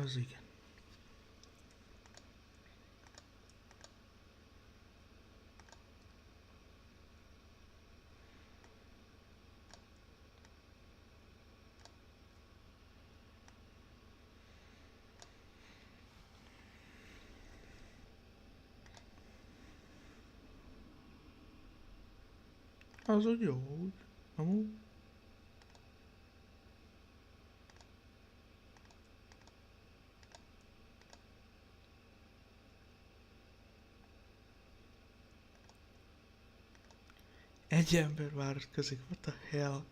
Az igen. Az úgy jó, úgy. Amúgy. Egy ember váratkozik, what the hell?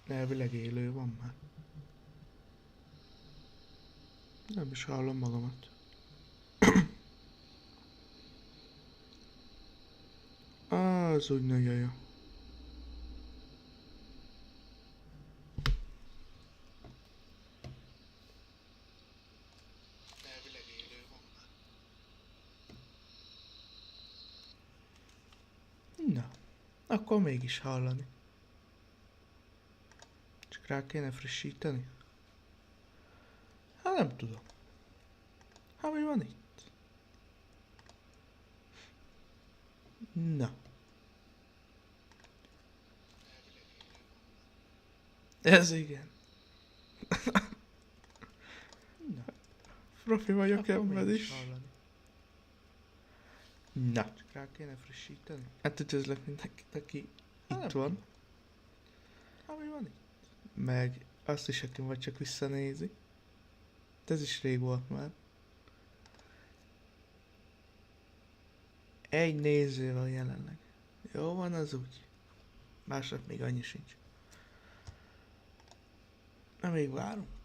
Elvileg élő van már. Nem is hallom magamat. Az úgy nagyon jó. Elvileg élő van már. Na, akkor mégis hallani. Csak rá kéne frissíteni? Hát nem tudom. Hát mi van itt? Na. Ez igen. Na. Profi vagyok ebben is. Hallani. Na. Csak rá kéne frissíteni? Hát üdvözlök mindenkit, aki itt van. Hát mi van itt? Meg azt is, aki majd csak visszanézi. Ez is rég volt már. Egy néző van jelenleg. Jó van az úgy. Másnap még annyi sincs. Na még várunk.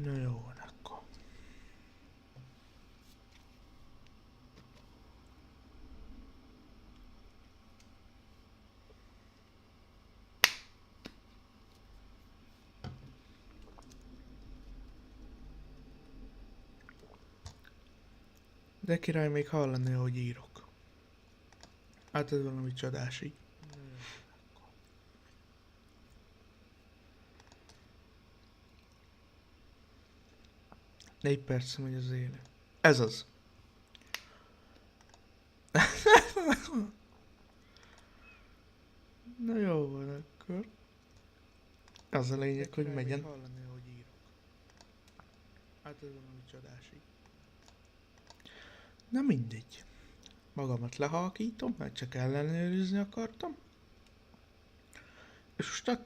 Na jó van akkor. De király, még hallani, ahogy írok. Hát ez valami csodás így. 4 perc megy az élő. Ez az. Na jó van akkor. Az a lényeg, hogy megyen. Hallani, ahogy írok. Hát ez valami csodás így. Na mindegy. Magamat lehalkítom, mert csak ellenőrizni akartam. És most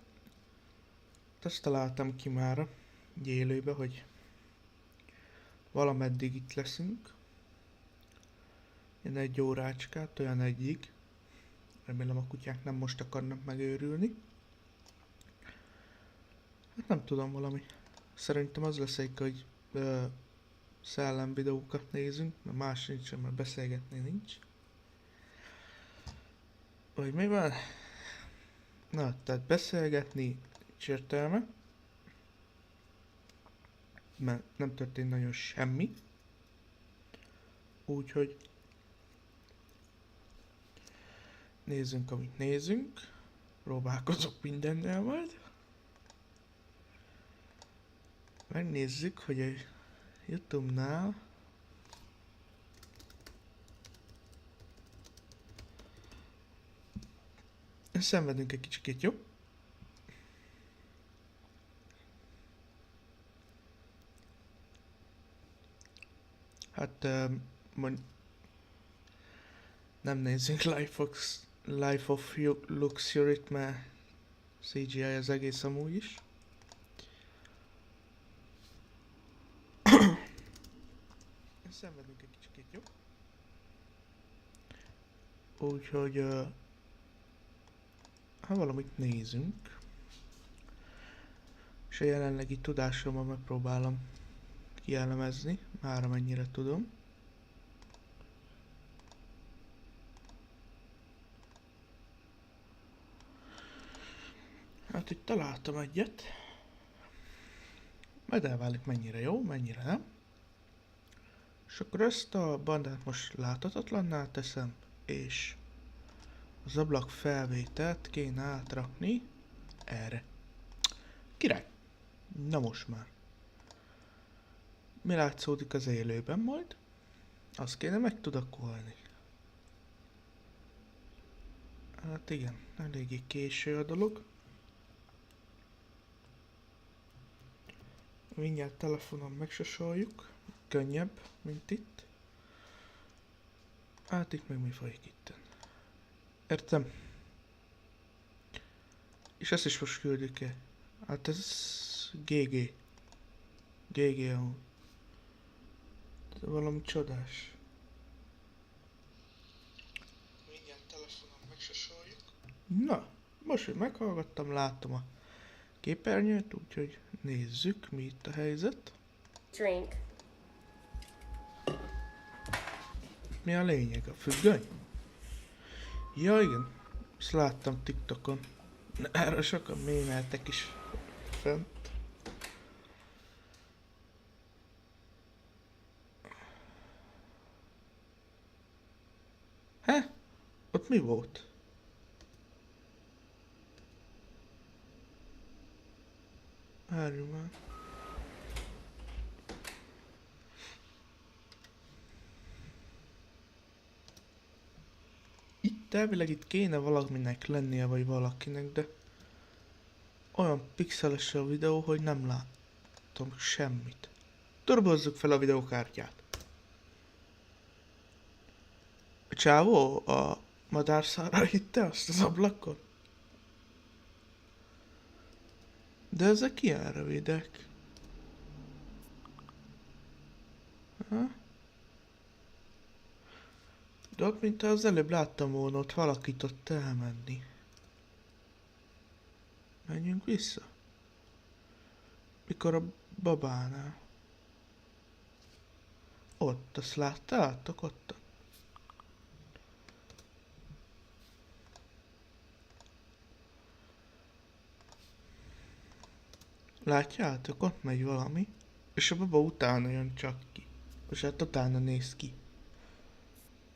azt találtam ki mára, egy élőbe, hogy valameddig itt leszünk. Én 1 órácskát, olyan egyig. Remélem a kutyák nem most akarnak megőrülni. Hát nem tudom, valami. Szerintem az lesz egy, hogy szellemvideókat nézünk, mert más nincs, mert beszélgetni nincs. Vagy mi van? Na, tehát beszélgetni nincs értelme. Mert nem történt nagyon semmi. Úgyhogy nézzünk, amit nézünk. Próbálkozok mindennel majd. Megnézzük, hogy a YouTube-nál szenvedünk egy kicsikét, jó? Hát nem nézzünk Life of Luxury-t, mert CGI az egész amúgy is. Szenvedünk egy kicsit, jó? Úgyhogy ha valamit nézünk, és a jelenlegi tudásommal megpróbálom kielemezni, már amennyire tudom. Hát itt találtam egyet. Majd elválik mennyire jó, mennyire nem. És akkor ezt a bandát most láthatatlanná teszem, és az ablak felvételt kéne átrakni erre. Király! Na most már. Mi látszódik az élőben majd? Azt kéne megtudakolni. Hát igen, eléggé késő a dolog. Mindjárt telefonon megsasoljuk. Könnyebb, mint itt. Hát itt meg mi folyik itten. Értem. És ezt is most küldjük el. Hát ez GG. GG amúgy. Valami csodás. Mindjárt telefonon megsasoljuk. Na, most, hogy meghallgattam, látom a képernyőt, úgyhogy nézzük, mi itt a helyzet. Drink. Mi a lényeg? A függöny? Ja, igen. Ezt láttam TikTokon. Erről sokan mémeltek is fent. He? Ott mi volt? Várjunk már. Itt elvileg itt kéne valaminek lennie, vagy valakinek, de olyan pixeles a videó, hogy nem látom semmit. Turbozzuk fel a videókártyát. A csávó a madárszára hitte azt az ablakon? De ezek ilyen rövidek. Ha? De ott, mint az előbb láttam volna, ott valakit ott elmenni. Menjünk vissza. Mikor a babánál. Ott, azt láttátok ott? Látjátok, ott megy valami, és a baba utána jön csak ki. És hát utána néz ki.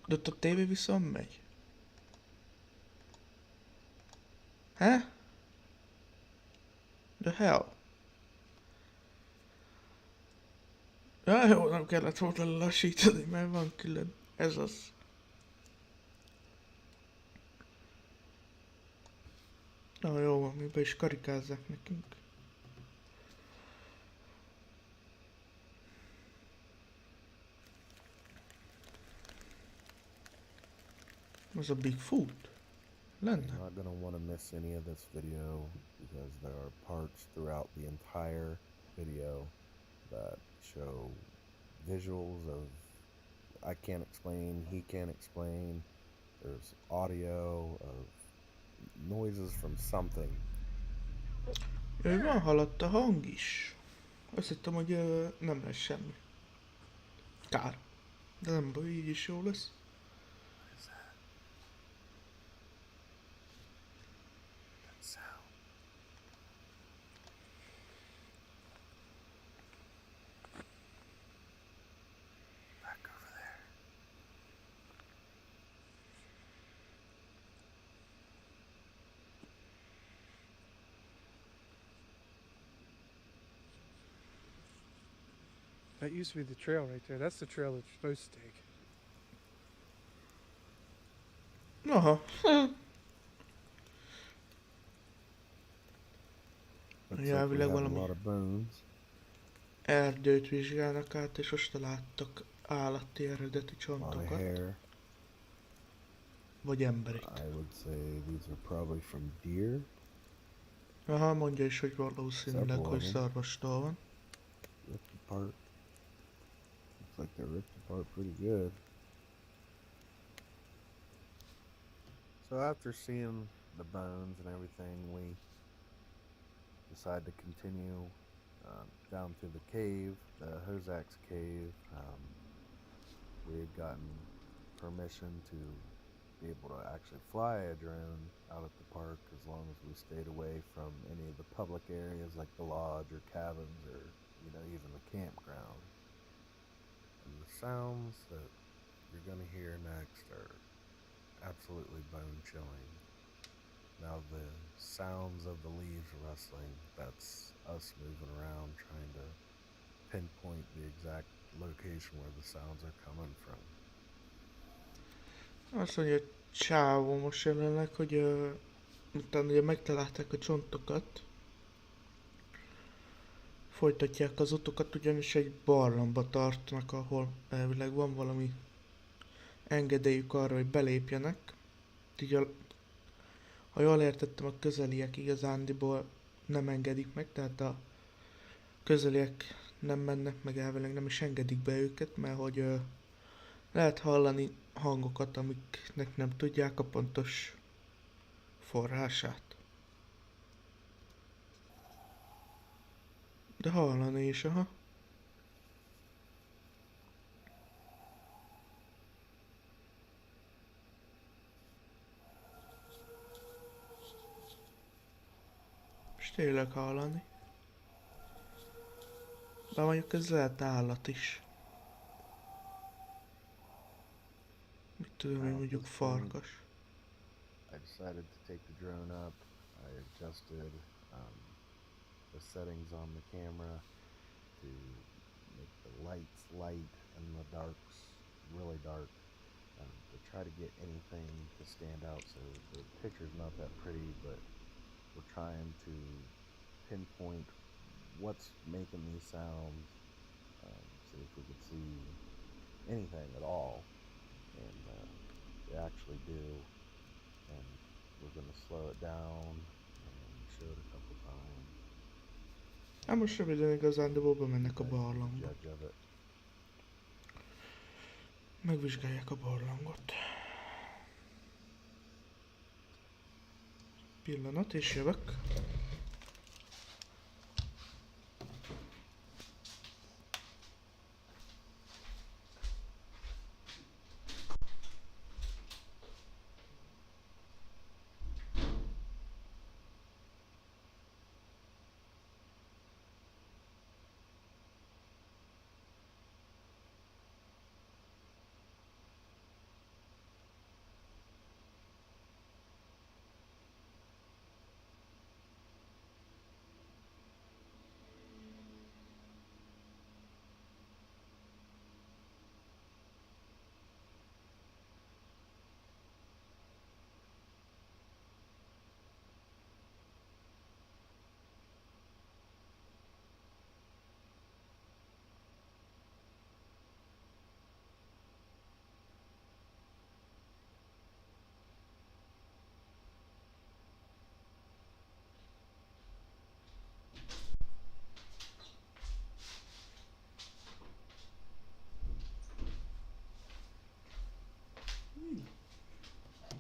De ott a tévé viszont megy. He? The hell? Ja, jó, nem kellett volna lelassítani, mert van külön. Ez az. Na jó, van, miben is karikázzák nekünk. Az a Bigfoot? Lenne? You're not going to want to miss any of this video because there are parts throughout the entire video that show visuals of I can't explain, he can't explain. There's audio of noises from something. Jaj, van hallott a hang is. Azt hittem, hogy nem lesz semmi. Kár. De nem baj, így is jó lesz. What is that? That sound. Back over there. That used to be the trail right there. That's the trail that you're supposed to take. Aha. Looks Yeah, like we elvileg have a valami lot of bones. erdőt vizsgálnak át, és most találtak állati eredeti A lot of csontokat, hair. vagy emberit. I would say these are probably from deer. Aha, mondja is, hogy valószínűleg, Several hogy of 'em. szarvastól van. Ripped apart. Looks like they're ripped apart pretty good. So after seeing the bones and everything, we decide to continue down to the cave, the Hozak's cave. We had gotten permission to be able to actually fly a drone out at the park as long as we stayed away from any of the public areas like the lodge or cabins or, you know, even the campground. And the sounds that you're going to hear next are absolutely bone chilling. Now, the sounds of the leaves rustling, that's us moving around trying to pinpoint the exact location where the sounds are coming from. Azt mondja, hogy csávó most jelenleg, hogy utána ugye megtalálták a csontokat, folytatják az utokat, ugyanis egy barlangba tartanak, ahol elvileg van valami engedélyük arra, hogy belépjenek. Így ha jól értettem, a közeliek igazándiból nem engedik meg, tehát a közeliek nem mennek meg, elvileg nem is engedik be őket, mert hogy lehet hallani hangokat, amiknek nem tudják a pontos forrását. De hallani is, aha. És tényleg hallani. De mondjuk ez lehet állat is. Mit tudom én, mondjuk farkas. I decided to take the drone up. I adjusted the settings on the camera to make the lights light and the darks really dark, to try to get anything to stand out. So the picture's not that pretty, but we're trying to pinpoint what's making these sounds, see if we could see anything at all, and we actually do. And we're going to slow it down and show it a couple times. Hát most röviden igazándiból bemennek a barlangba. Judge of it. Megvizsgálják a barlangot. Pillanat, és jövök.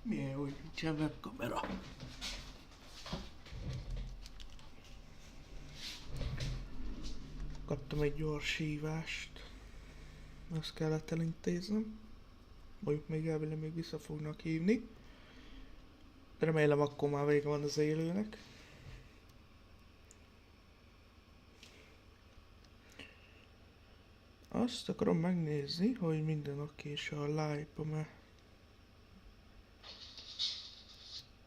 Milyen jó, hogy nincsen webkamera. Kaptam egy gyors hívást. Azt kellett elintéznem. Mondjuk még elvileg még vissza fognak hívni. De remélem akkor már vége van az élőnek. Azt akarom megnézni, hogy minden oké és a live-ba, mert...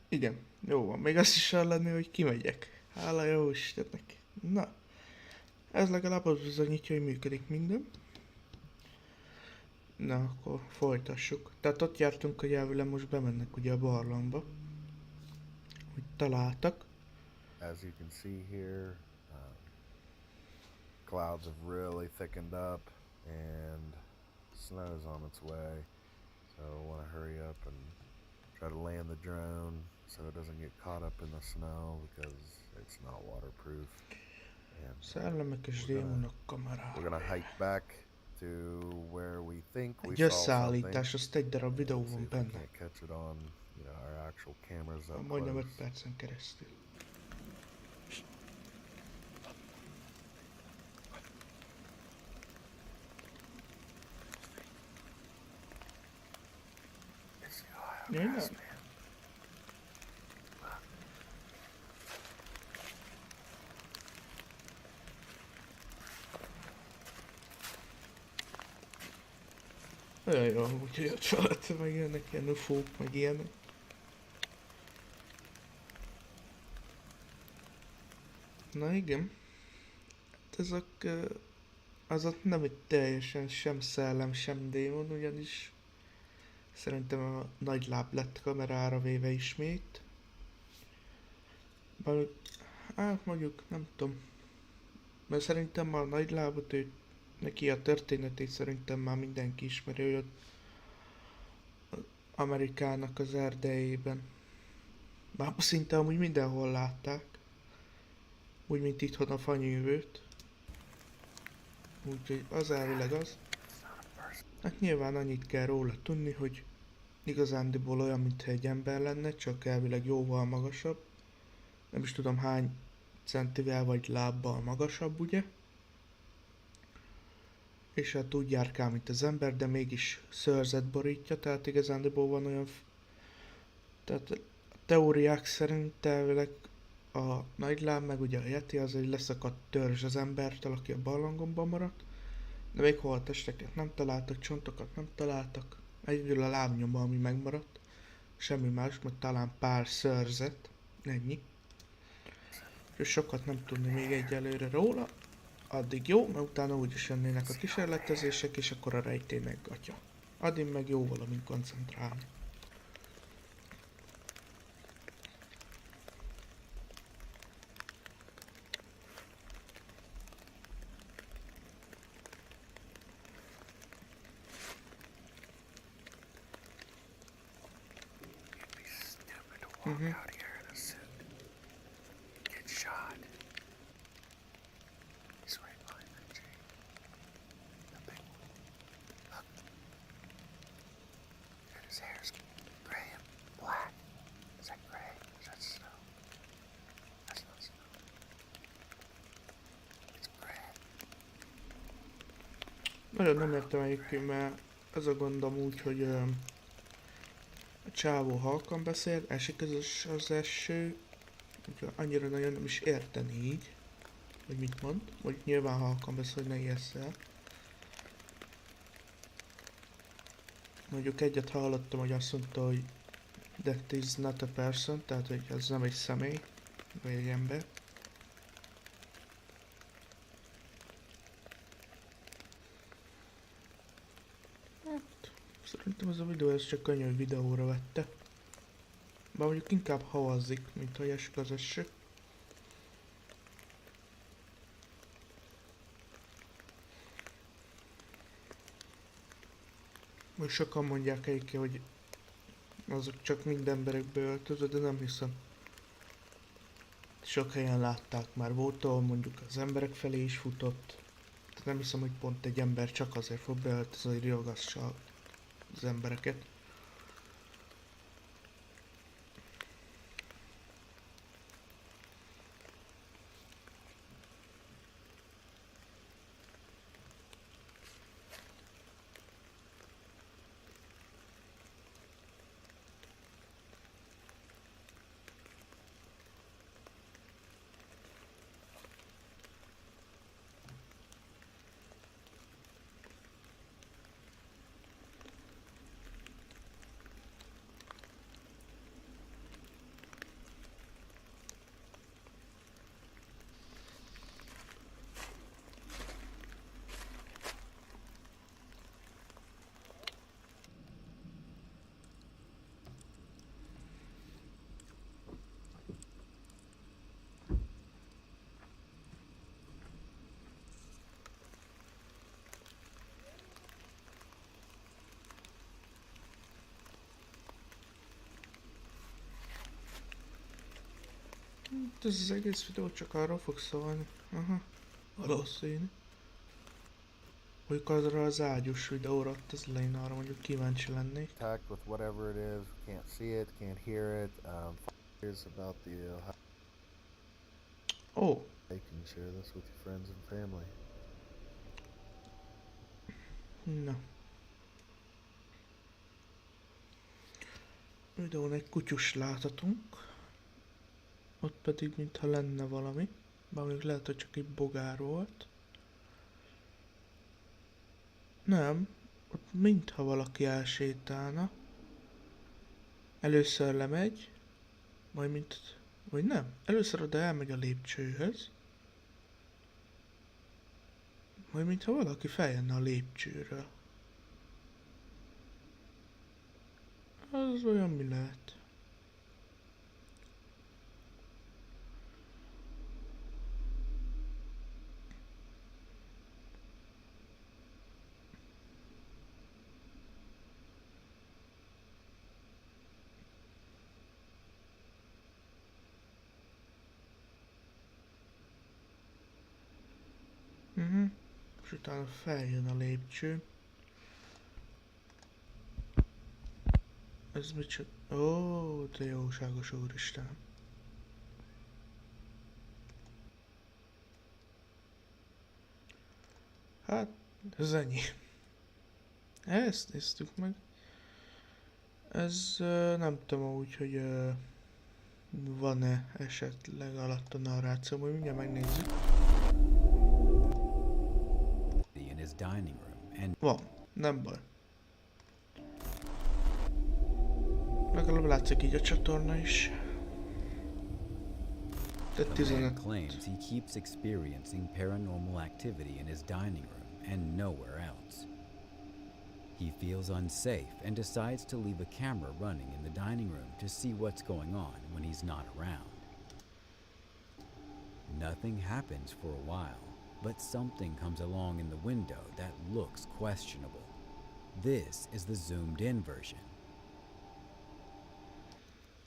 Igen, jó van. Még azt is hallani, hogy kimegyek. Hála jó Istennek. Na, ez legalább az bizonyítja, hogy működik minden. Na, akkor folytassuk. Tehát ott jártunk, hogy elvileg most bemennek ugye a barlangba. Hogy találtak. As you can see here, clouds have really thickened up and snow's on its way, so I want to hurry up and try to land the drone so it doesn't get caught up in the snow because it's not waterproof. And Szellemekes we're gonna, démonok we're kamerája. gonna hike back to where we think we Egy saw something. összeállítás, azt egy darab And videó see van if we benne. can't catch it on, our actual cameras up Majdnem 5 close. percen keresztül. Jaj, nem. Olyan jó, úgyhogy ott felett meg jönnek ilyen ufók, meg ilyenek. Na igen. Hát ezek... az ott nem egy teljesen sem szellem, sem démon, ugyanis szerintem a nagy láb lett kamerára véve ismét. Bár, hát mondjuk, nem tudom. Mert szerintem a nagy lábot, neki a történetét szerintem már mindenki ismeri, hogy ott Amerikának az erdejében. Bár szinte amúgy mindenhol látták. Úgy, mint itthon a fanyűvőt. Úgyhogy az elvileg az. Hát nyilván annyit kell róla tudni, hogy igazándiból olyan, mintha egy ember lenne, csak elvileg jóval magasabb. Nem is tudom hány centivel vagy lábbal magasabb, ugye? És hát úgy járkál, mint az ember, de mégis szőrzet borítja, tehát igazándiból van olyan... Tehát a teóriák szerint elvileg a nagyláb, meg ugye a yeti az egy leszakadt törzs az embertől, aki a barlangomban maradt. De még holttesteket nem találtak, csontokat nem találtak. Egyedül a lábnyoma, ami megmaradt. Semmi más, meg talán pár szőrzet. Ennyi. És sokat nem tudni még egyelőre róla. Addig jó, mert utána úgyis jönnének a kísérletezések, és akkor a rejtély meg gatya. Addig meg jó valamint koncentrálni. Walk out here in a suit, get shot. He's right behind that tree. The big one. Look. And his hair's gray and black. Is that gray? Is that snow? That's not snow. It's gray. Nagyon nem értem egyébként, mert az a gondom úgy, hogy a csávó halkan beszél, esik az eső, úgyhogy annyira nagyon nem is érteni így, hogy mit mond. Vagy nyilván halkan beszél, hogy ne ijessz el. Mondjuk egyet hallottam, hogy azt mondta, hogy that is not a person, tehát hogy ez nem egy személy, vagy egy ember. Szerintem ez a videó ez csak könnyű videóra vette. Bár mondjuk inkább havazik, mint hogy esik az eső. Most sokan mondják egyébként, hogy azok csak mind emberekbe öltöző, de nem hiszem. Sok helyen látták már, volt, ahol mondjuk az emberek felé is futott. Tehát nem hiszem, hogy pont egy ember csak azért fog beöltözni, hogy riogassa az embereket. Ez az egész videó csak arról fog szólni. Aha. Valószínű. Mondjuk arra az ágyús videóra ott az elején arra mondjuk kíváncsi lennék. Contact with whatever it is. Can't see it, can't hear it. Here's about the how Ó, you can share this with your friends and family. na. Videón egy kutyus láthatunk. Ott pedig mintha lenne valami. Bár még lehet, hogy csak egy bogár volt. Nem, ott mintha valaki elsétálna. Először lemegy, majd mint... Vagy nem, először oda elmegy a lépcsőhöz. Majd mintha valaki feljönne a lépcsőről. Az olyan mi lehet? És utána feljön a lépcső. Ez micsoda? Ó, te jóságos úristenem. Hát, ez ennyi. Ezt néztük meg. Ez nem tudom úgy, hogy van-e esetleg alatt a narráció, majd mindjárt megnézzük. In his dining room and Van, nem baj. Legalább látszik így a csatorna is. Te the man 15. claims he keeps experiencing paranormal activity in his dining room and nowhere else. He feels unsafe and decides to leave a camera running in the dining room to see what's going on when he's not around. Nothing happens for a while, but something comes along in the window that looks questionable. This is the zoomed in version.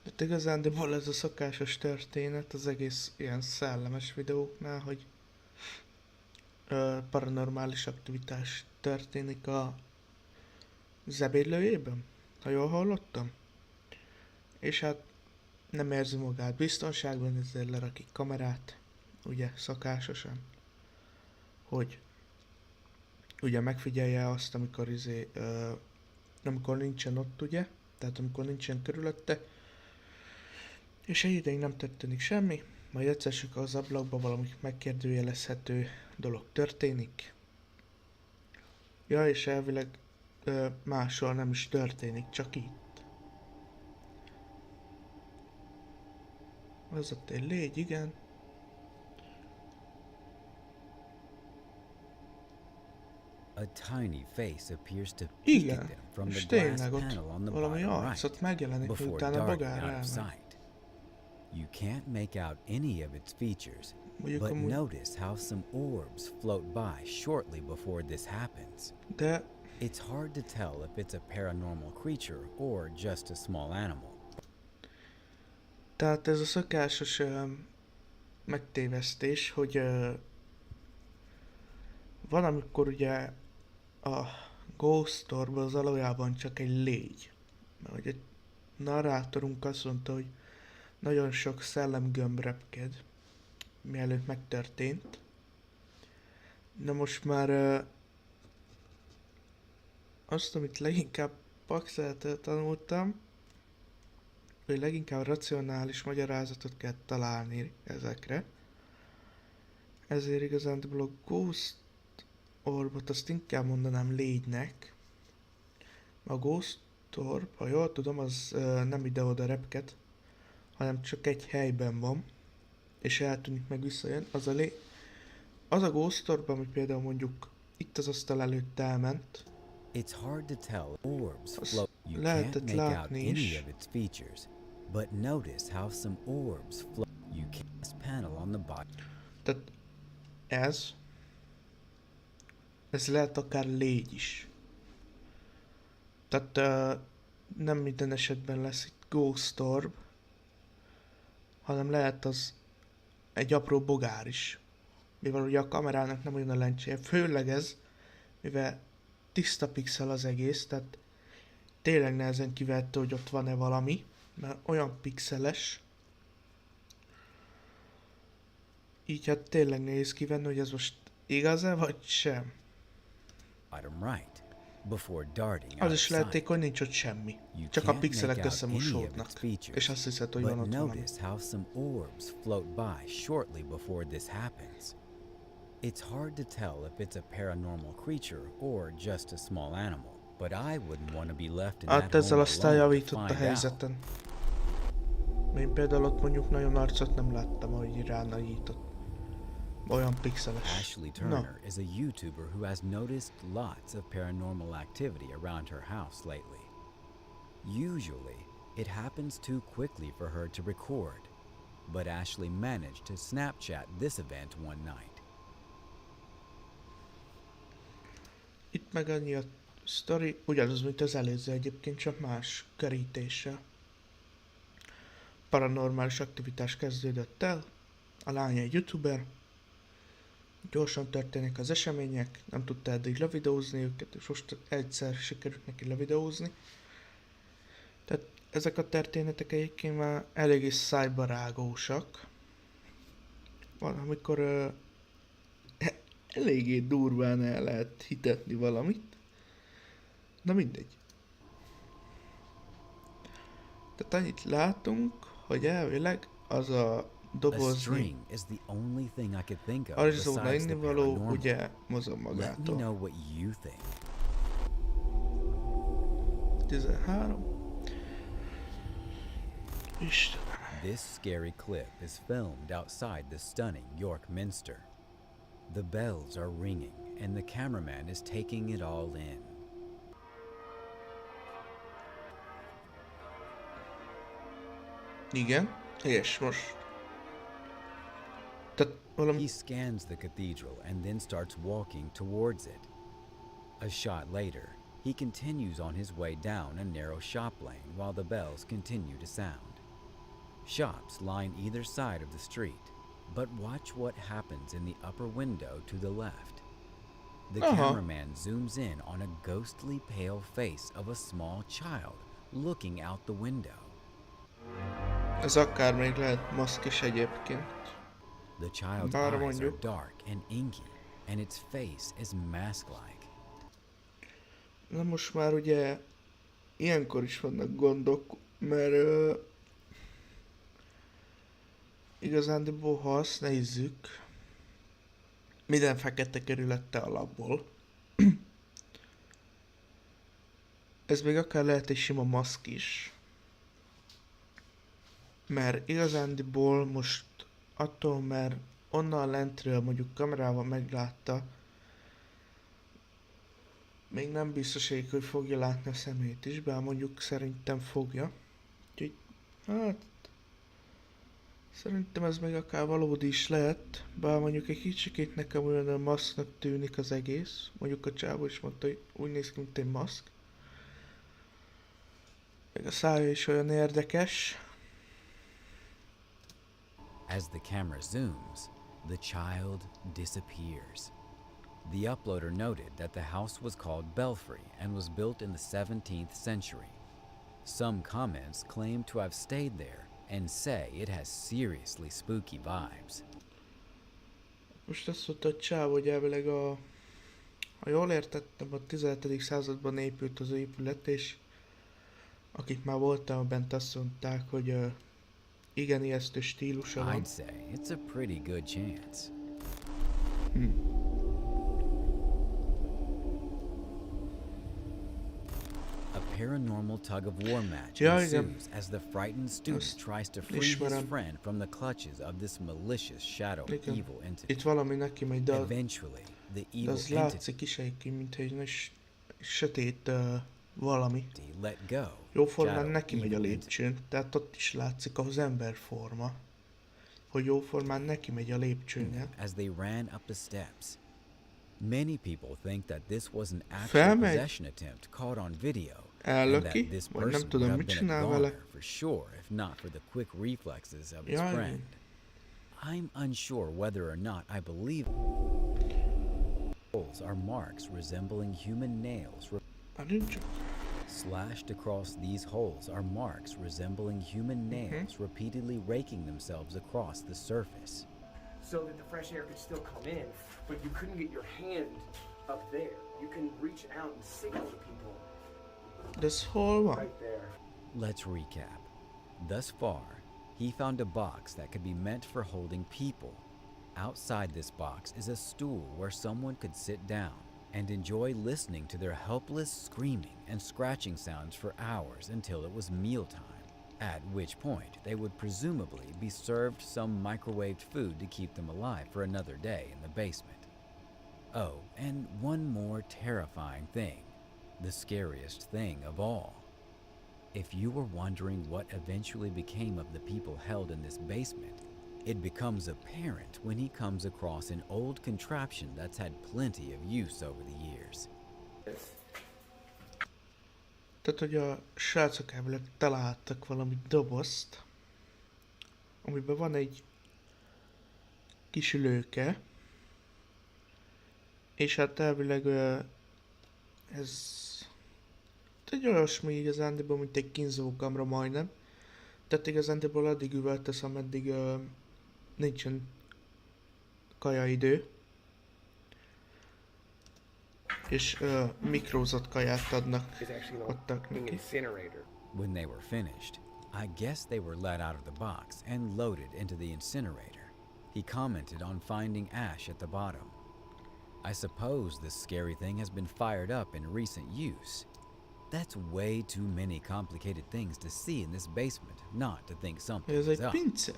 Hát igazándiból ez a szokásos történet az egész ilyen szellemes videóknál, hogy paranormális aktivitás történik a zebédlőjében, ha jól hallottam. És hát nem érzi magát biztonságban, ezzel lerakik kamerát, ugye szokásosan, hogy ugye megfigyelje azt, amikor amikor nincsen ott, ugye, tehát amikor nincsen körülötte, és egy ideig nem történik semmi, majd egyszer csak az ablakban valami megkérdőjelezhető dolog történik. Ja, és elvileg máshol nem is történik, csak itt. Az ott egy légy, igen. A tiny face appears to peek at Igen, them from the és glass tényleg ott panel on the valami bottom arcot right, megjelenik, before miután a darting bogár out of elmegy. sight. You can't make out any of its features, Mondjuk but amúgy, notice how some orbs float by shortly before this happens. de It's hard to tell if it's a paranormal creature or just a small animal. tehát ez a szokásos megtévesztés, hogy van, amikor ugye a Ghost Store-ban az valójában csak egy légy. Mert ugye egy narrátorunk azt mondta, hogy nagyon sok szellemgömb repked, mielőtt megtörtént. Na most már azt, amit leginkább Paxeltől tanultam, hogy leginkább racionális magyarázatot kell találni ezekre. Ezért igazándiból a Ghost Orbot azt inkább mondanám légynek. A Ghost Orb, ha jól tudom, az nem ide-oda repked, hanem csak egy helyben van, és eltűnik meg visszajön. Az a Ghost Orb, ami például mondjuk itt az asztal előtt elment, It's hard to tell orbs Azt float. You lehetett can't make out látni any is. of its features, but notice how some orbs float. You can't this panel on the bottom. tehát ez lehet akár légy is. Tehát nem minden esetben lesz itt Ghost Orb, hanem lehet az egy apró bogár is. Mivel ugye a kamerának nem olyan a lencséje, főleg ez, mivel tiszta pixel az egész, tehát tényleg nehezen kivehető, hogy ott van-e valami, mert olyan pixeles, így hát tényleg nehéz kivenni, hogy ez most igaz-e, vagy sem. Item right. Before darting Az out is of lehették, sight. hogy nincs ott semmi. You Csak a can't pixelek make out any of összemosódnak. its features, És azt hiszed, hogy van but ott valami. notice how some orbs float by shortly before this happens. It's hard to tell if it's a paranormal creature or just a small animal, but I wouldn't want to be left in Hát that ezzel home aztán alone to javított a find out. helyzeten. Én például ott mondjuk nagyon arcot nem láttam, ahogy ránagyított. Olyan pixeles. Ashley Turner is a YouTuber who has noticed lots of paranormal activity around her house lately. Usually, it happens too quickly for her to record, but Ashley managed to Snapchat this event one night. Itt meg annyi a sztori, ugyanaz, mint az előző egyébként, csak más kerítéssel. Paranormális aktivitás kezdődött el, a lány egy youtuber, gyorsan történik az események, nem tudta eddig levideózni őket, és most egyszer sikerült neki levideózni. Tehát ezek a történetek egyébként már eléggé szájbarágósak. Van, amikor eléggé durván el lehet hitetni valamit. Na mindegy. Tehát annyit látunk, hogy elvileg az a A dobozni string is the only thing I could think of Arizona besides the innivaló, paranormal. ugye mozog Let me magától. know what you think. 13. Istenem. This scary clip is filmed outside the stunning York Minster. The bells are ringing and the cameraman is taking it all in. Igen, és most. Tehát valami... He scans the cathedral and then starts walking towards it. A shot later, he continues on his way down a narrow shop lane while the bells continue to sound. Shops line either side of the street, but watch what happens in the upper window to the left. The cameraman zooms in on a ghostly pale face of a small child looking out the window. Ez akár még lehet maszk is egyébként. The child's Bár eyes are mondjuk. dark and inky, and its face is mask-like. Na most már ugye ilyenkor is vannak gondok, mert igazándiból, ha azt nézzük, minden fekete kerülette alapból. Ez még akár lehet egy sima maszk is. Mert igazándiból most attól, mert onnan lentről mondjuk kamerával meglátta, még nem biztos, hogy fogja látni a szemét is, bár mondjuk szerintem fogja. Úgyhogy, hát... Szerintem ez még akár valódi is lehet, bár mondjuk egy kicsikét nekem olyan a maszknak tűnik az egész. Mondjuk a csávó is mondta, hogy úgy néz ki, mint egy maszk. Meg a szája is olyan érdekes. As the camera zooms, the child disappears. The uploader noted that the house was called Belfry and was built in the 17th century. Some comments claim to have stayed there and say it has seriously spooky vibes. Most azt mondta a csávó, hogy elvileg ha jól értettem, a 17. században épült az épület, és akik már voltam bent, azt mondták, hogy igen, ijesztő stílusa van. I'd say it's a pretty good chance. A paranormal tug-of-war match Ja, igen. ensues as the frightened student Azt tries to free his ismerem. friend from the clutches of this malicious shadow Igen. evil entity. Itt valami neki megy, de Eventually, the de evil az entity látszik is egyébként, mint egy nagy sötét valami. let go. Jóformán Shadow neki megy a evil entity. lépcsőn, tehát ott is látszik az emberforma, hogy jóformán neki megy a lépcsőnek. As they ran up the steps. Many people think that this was an actual Felmegy. possession attempt caught on video, and Ellöki, that this vagy nem person would tudom, have mit been a csinál goner vele. for sure if not for the quick reflexes of his Ja, igen. friend. I'm unsure whether or not I believe holes are marks resembling human nails. Nincs. Slashed across these holes are marks resembling human nails repeatedly raking themselves across the surface. So that the fresh air could still come in, but you couldn't get your hand up there. You can reach out and signal to people This hol van? right there. Let's recap. Thus far, he found a box that could be meant for holding people. Outside this box is a stool where someone could sit down and enjoy listening to their helpless screaming and scratching sounds for hours until it was mealtime, at which point they would presumably be served some microwaved food to keep them alive for another day in the basement. Oh, and one more terrifying thing, the scariest thing of all. If you were wondering what eventually became of the people held in this basement, it becomes apparent when he comes across an old contraption that's had plenty of use over the years. Tehát, hogy a srácok elvileg találtak valami dobozt, amiben van egy kis lőke, és hát elvileg ez egy olyasmi igazándiból, mint egy kínzókamra majdnem. Tehát igazándiból addig üvöltesz, ameddig nincsen kajaidő. És mikrózott kaját adnak, It's actually adtak an neki. incinerator. When they were finished, I guess they were let out of the box and loaded into the incinerator. He commented on finding ash at the bottom. I suppose this scary thing has been fired up in recent use. That's way too many complicated things to see in this basement not to think something Ez is egy up. pince.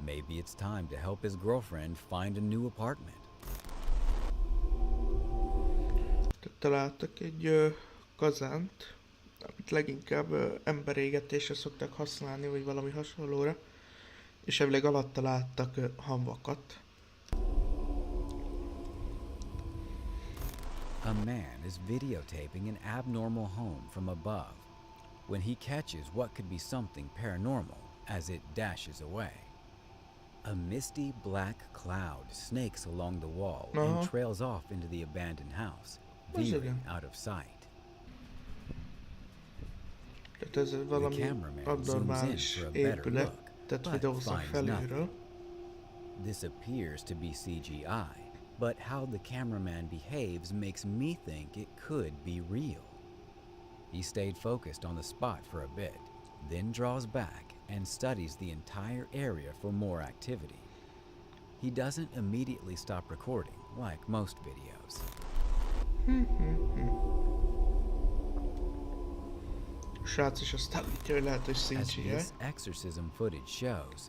Maybe it's time to help his girlfriend find a new apartment. Tehát találtak egy kazánt, amit leginkább emberégetésre szoktak használni, vagy valami hasonlóra. És elvileg alatt találtak hamvakat. A man is videotaping an abnormal home from above when he catches what could be something paranormal as it dashes away. A misty black cloud snakes along the wall and trails off into the abandoned house, veering out of sight. Tehát ez The valami cameraman zooms in abnormális for a better épület, look, tehát but videózza finds felülről. nothing. This appears to be CGI, but how the cameraman behaves makes me think it could be real. He stayed focused on the spot for a bit, then draws back and studies the entire area for more activity. He doesn't immediately stop recording, like most videos. A srác is azt állítja, hogy lehet, hogy As CGI. this exorcism footage shows,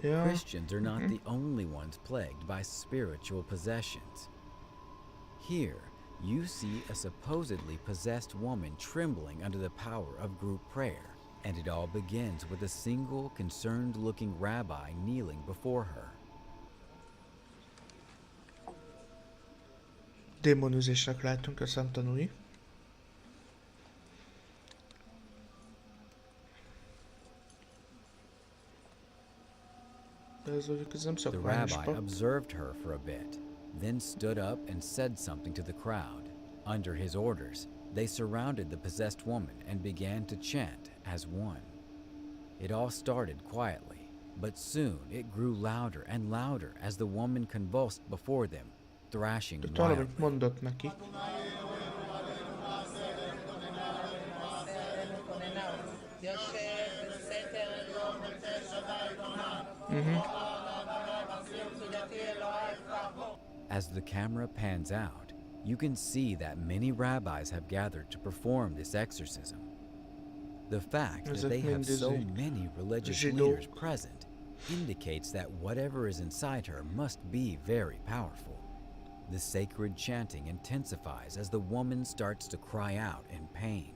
Ja, Christians are not the only ones plagued by spiritual possessions. Here, you see a supposedly possessed woman trembling under the power of group prayer, and it all begins with a single concerned-looking rabbi kneeling before her. démonüzésnek lehetünk a szemtanúi. De ez mondjuk ez nem The szokványos rabbi pap. observed her for a bit, then stood up and said something to the crowd. Under his orders, they surrounded the possessed woman and began to chant as one. It all started quietly, but soon it grew louder and louder as the woman convulsed before them, thrashing Tehát wildly. valamit mondott neki. As the camera pans out, you can see that many rabbis have gathered to perform this exorcism. The fact that Ezek they have mind so izé many religious zsidók. leaders present indicates that whatever is inside her must be very powerful. The sacred chanting intensifies as the woman starts to cry out in pain.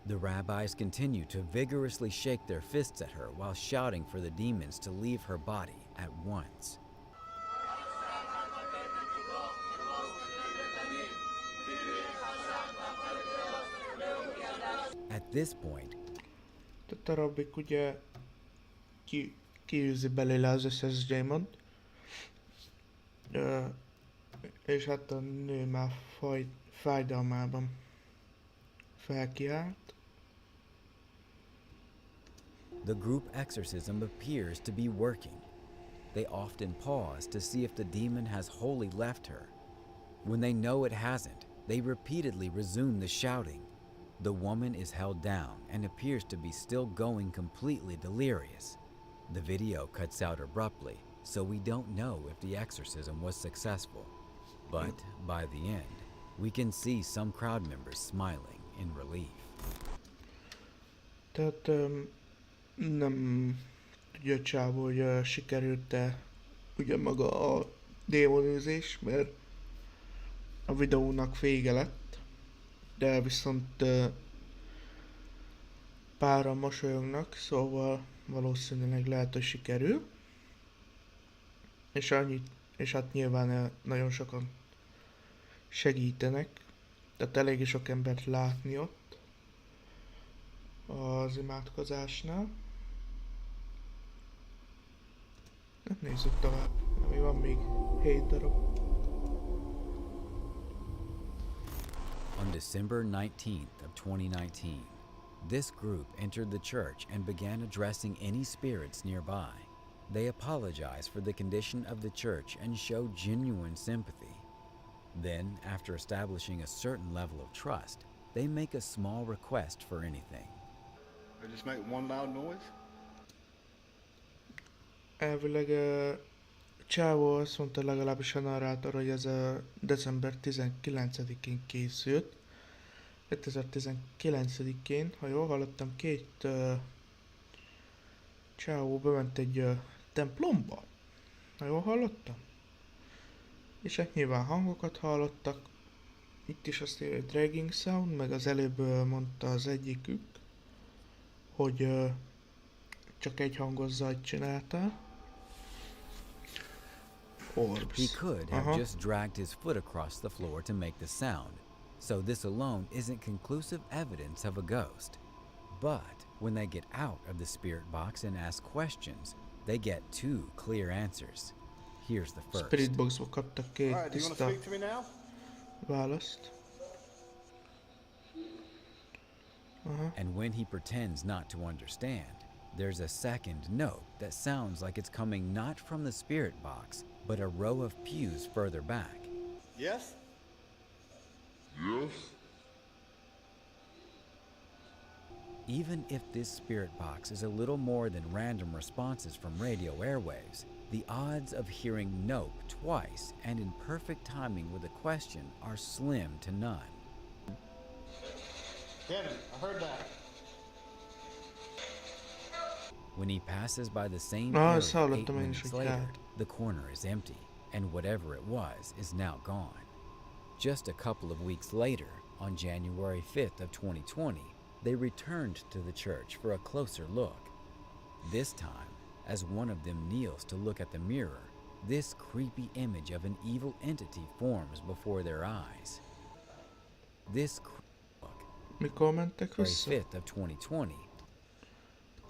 The rabbis continue to vigorously shake their fists at her while shouting for the demons to leave her body at once. At this point, Tehát a rabbik ugye kiűzi belőle az összes démont. És hát a nő már fájdalmában felkiált. The group exorcism appears to be working. They often pause to see if the demon has wholly left her. When they know it hasn't, they repeatedly resume the shouting. The woman is held down and appears to be still going completely delirious. The video cuts out abruptly, so we don't know if the exorcism was successful. But by the end, we can see some crowd members smiling in relief. Tehát nem tudja a csávó, hogy sikerült-e ugye maga a démonűzés, mert a videónak vége lett, de viszont páran mosolyognak, szóval valószínűleg lehet, hogy sikerül. És hát nyilván nagyon sokan segítenek, tehát elég sok embert látni ott az imádkozásnál. Hát nézzük tovább, ami van még 7 darab. On December 19th of 2019, this group entered the church and began addressing any spirits nearby. They apologize for the condition of the church and show genuine sympathy. Then, after establishing a certain level of trust, they make a small request for anything. They just make one loud noise? Elvileg Csávó azt mondta, legalábbis a narrátor, hogy ez a december 19-én készült. 2019-én, ha jól hallottam, két Csávó bement egy templomba. Ha jól hallottam? És hát nyilván hangokat hallottak. Itt is azt írja, hogy dragging sound, meg az előbb mondta az egyikük, hogy csak egy hangos zajt csinálta. Orbs. He could have just dragged his foot across the floor to make the sound, so this alone isn't conclusive evidence of a ghost. But when they get out of the spirit box and ask questions, they get 2 clear answers. Here's the first. Spirit boxba kaptak két Alright, do you want to tiszta speak to me now? választ. And when he pretends not to understand, there's a second note that sounds like it's coming not from the spirit box, but a row of pews further back. Yes? Even if this spirit box is a little more than random responses from radio airwaves, the odds of hearing nope twice and in perfect timing with a question are slim to none. Kevin, I heard that. When he passes by the same Ah, area ezt hallottam 8 én is, minutes hogy later, járt. the corner is empty, and whatever it was is now gone. Just a couple of weeks later, on January 5th of 2020, they returned to the church for a closer look. This time, as one of them kneels to look at the mirror, this creepy image of an evil entity forms before their eyes. This look, Mikor mentek January vissza? 5th of 2020,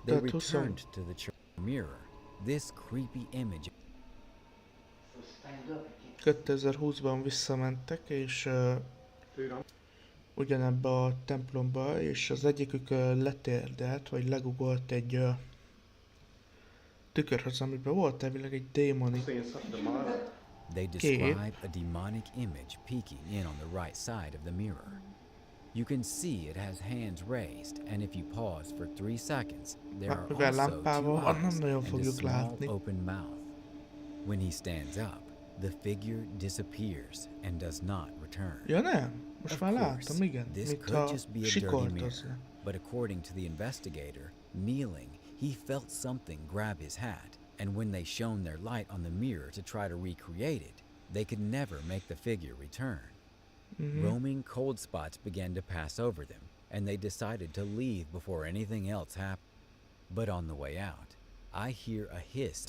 they Tehát 20. returned to the church mirror. This creepy image 2020-ban visszamentek, és ugyanebbe a templomba, és az egyikük letérdelt, vagy legugolt egy tükörhöz, amiben volt elvileg egy démoni. They describe a demonic image peeking in on the right side of the mirror. You can see it has hands raised, and if you pause for 3 seconds, there are Mivel also 2 lámpával nem eyes nagyon and a fogjuk small látni. open mouth. When he stands up, the figure disappears and does not return. Ja nem? Most Of már course, láttam, igen. this Mint could ha just be a dirty sikoltozna. mirror, but according to the investigator, kneeling, he felt something grab his hat, and when they shone their light on the mirror to try to recreate it, they could never make the figure return. Roaming cold spots began to pass over them, and they decided to leave before anything else happened. But on the way out, I hear a hiss,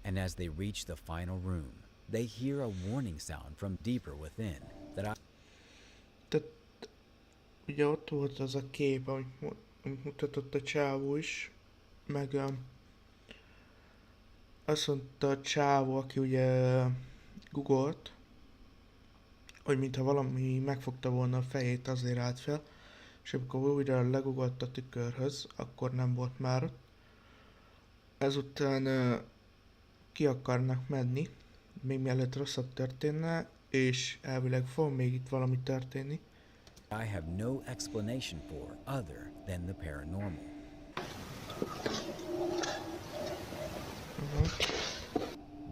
and as they reach the final room, they hear a warning sound from deeper within that I Tehát ugye ott volt az a kép, amit mutatott a csávó is, meg azt mondta a csávó, aki ugye googolt, hogy mintha valami megfogta volna a fejét, azért állt fel, és amikor újra legugolt a tükörhöz, akkor nem volt már ott. Ezután ki akarnak menni, még mielőtt rosszabb történne, és elvileg fog még itt valami történni. I have no explanation for other than the paranormal.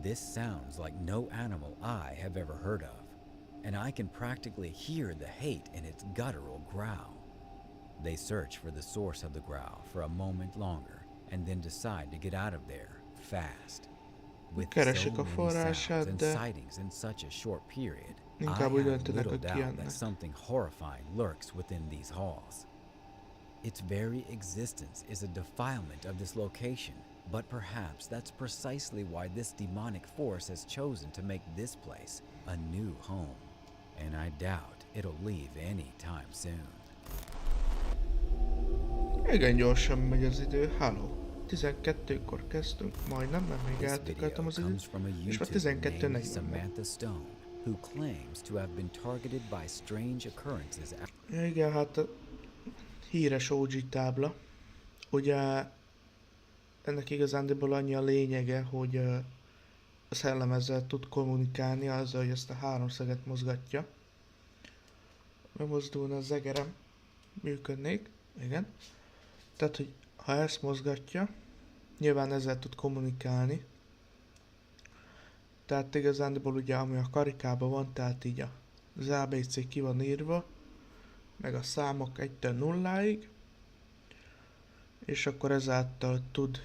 This sounds like no animal I have ever heard of, and I can practically hear the hate in its guttural growl. They search for the source of the growl for a moment longer, and then decide to get out of there fast. With so Keresik a many forrását, sounds and de sightings in such a short period, I inkább úgy have döntenek, little hogy doubt that kijönnek. something horrifying lurks within these halls. Its very existence is a defilement of this location, but perhaps that's precisely why this demonic force has chosen to make this place a new home. And I doubt it'll leave any time soon. Igen gyorsan megy az idő, halló. 12-kor kezdtünk, majdnem, mert még This eltököltem video az időt, comes from a és már YouTuber named 12:40. Samantha Stone, who claims to have been targeted by strange occurrences. Ja, igen, hát a híres OG tábla. Ugye ennek igazándiból annyi a lényege, hogy a szellem ezzel tud kommunikálni, azzal, hogy ezt a háromszeget mozgatja. Bemozdulna az egerem, működnék, igen. Tehát, hogy ha ezt mozgatja, nyilván ezzel tud kommunikálni. Tehát igazándiból ugye, ami a karikában van, tehát így az ABC ki van írva, meg a számok 1-től 0-ig, és akkor ezáltal tud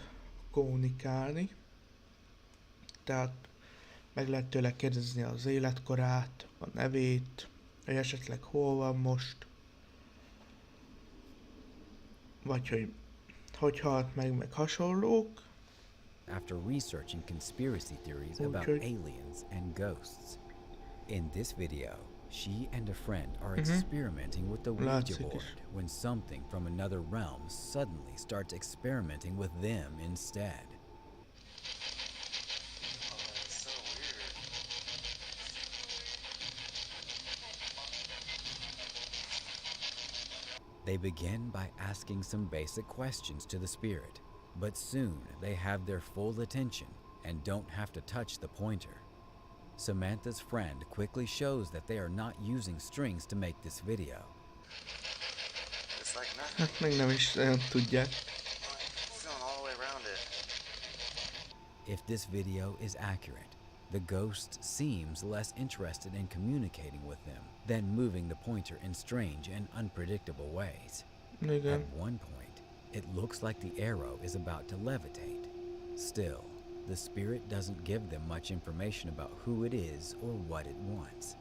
kommunikálni. Tehát meg lehet tőle kérdezni az életkorát, a nevét, hogy esetleg hol van most, vagy hogy halt meg hasonlók. After researching conspiracy theories about Okay. aliens and ghosts. In this video, she and a friend are experimenting with the Ouija Látszik board is. when something from another realm suddenly starts experimenting with them instead. They begin by asking some basic questions to the spirit, but soon they have their full attention and don't have to touch the pointer. Samantha's friend quickly shows that they are not using strings to make this video. It's like nothing. Hát meg nem is olyan tudják. Feeling all the way around it. If this video is accurate, the ghost seems less interested in communicating with them than moving the pointer in strange and unpredictable ways. Igen. At one point, it looks like the arrow is about to levitate. Still, the spirit doesn't give them much information about who it is or what it wants.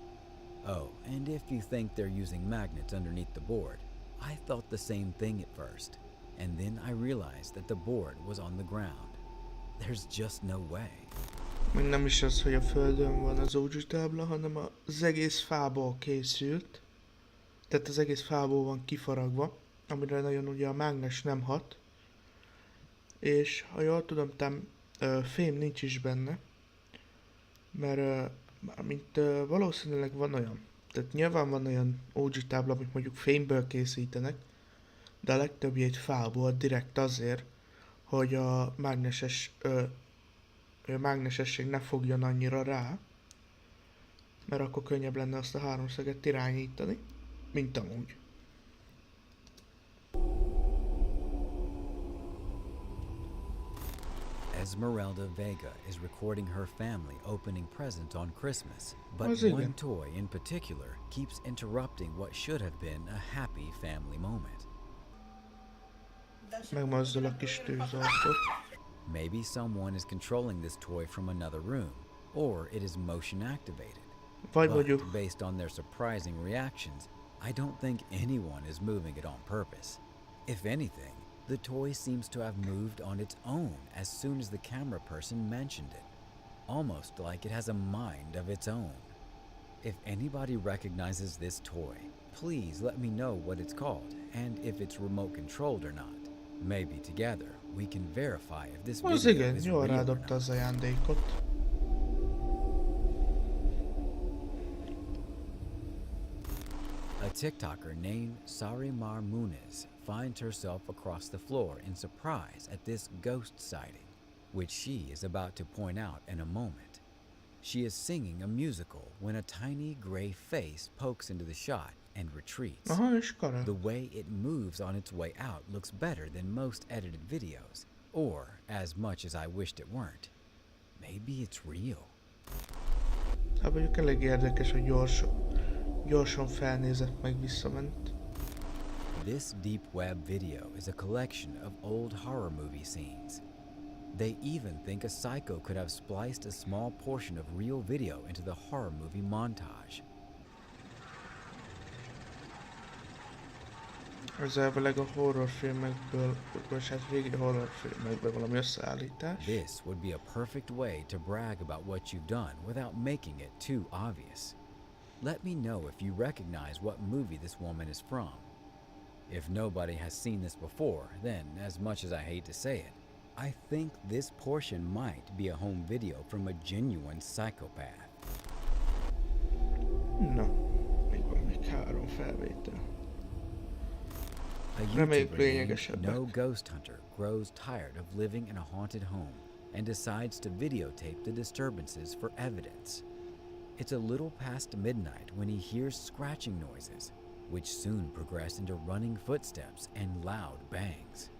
Oh, and if you think they're using magnets underneath the board, I thought the same thing at first, and then I realized that the board was on the ground. There's just no way. Még nem is az, hogy a földön van az OG tábla, hanem az egész fából készült. Tehát az egész fából van kifaragva, amire nagyon ugye a mágnes nem hat. És ha jól tudom, fém nincs is benne. Mert valószínűleg van olyan. Tehát nyilván van olyan OG tábla, amit mondjuk fémből készítenek, de a legtöbbjét fából, direkt azért, hogy a mágnesesség ne fogjon annyira rá, mert akkor könnyebb lenne azt a háromszeget irányítani, mint amúgy. Esmeralda Vega is recording her family opening presents on Christmas, but Az igen. one toy in particular keeps interrupting what should have been a happy family moment. Megmozdul a kis tűzoltó. Maybe someone is controlling this toy from another room, or it is motion activated. Vagy But mondjuk, based on their surprising reactions, I don't think anyone is moving it on purpose. If anything, the toy seems to have moved on its own as soon as the camera person mentioned it, almost like it has a mind of its own. If anybody recognizes this toy, please let me know what it's called and if it's remote controlled or not. Maybe together we can verify if this Az video igen, is jól real or rádobta not. az ajándékot. A TikToker named Sarimar Muniz finds herself across the floor in surprise at this ghost sighting, which she is about to point out in a moment. She is singing a musical when a tiny gray face pokes into the shot and retreats. Aha, és kara. The way it moves on its way out looks better than most edited videos, or as much as I wished it weren't. Maybe it's real. Hát mondjuk elég érdekes, hogy gyorsan felnézett, meg visszament. This deep web video is a collection of old horror movie scenes. They even think a psycho could have spliced a small portion of real video into the horror movie montage. Ez elvileg a horrorfilmekből, vagy hát régi horrorfilmekből valami összeállítás. This would be a perfect way to brag about what you've done without making it too obvious. Let me know if you recognize what movie this woman is from. If nobody has seen this before, then, as much as I hate to say it, I think this portion might be a home video from a genuine psychopath. Na, még van még 3 felvétel. A Reméljük YouTuber named lényegesebbek. No Ghost Hunter grows tired of living in a haunted home and decides to videotape the disturbances for evidence. It's a little past midnight when he hears scratching noises, which soon progress into running footsteps and loud bangs.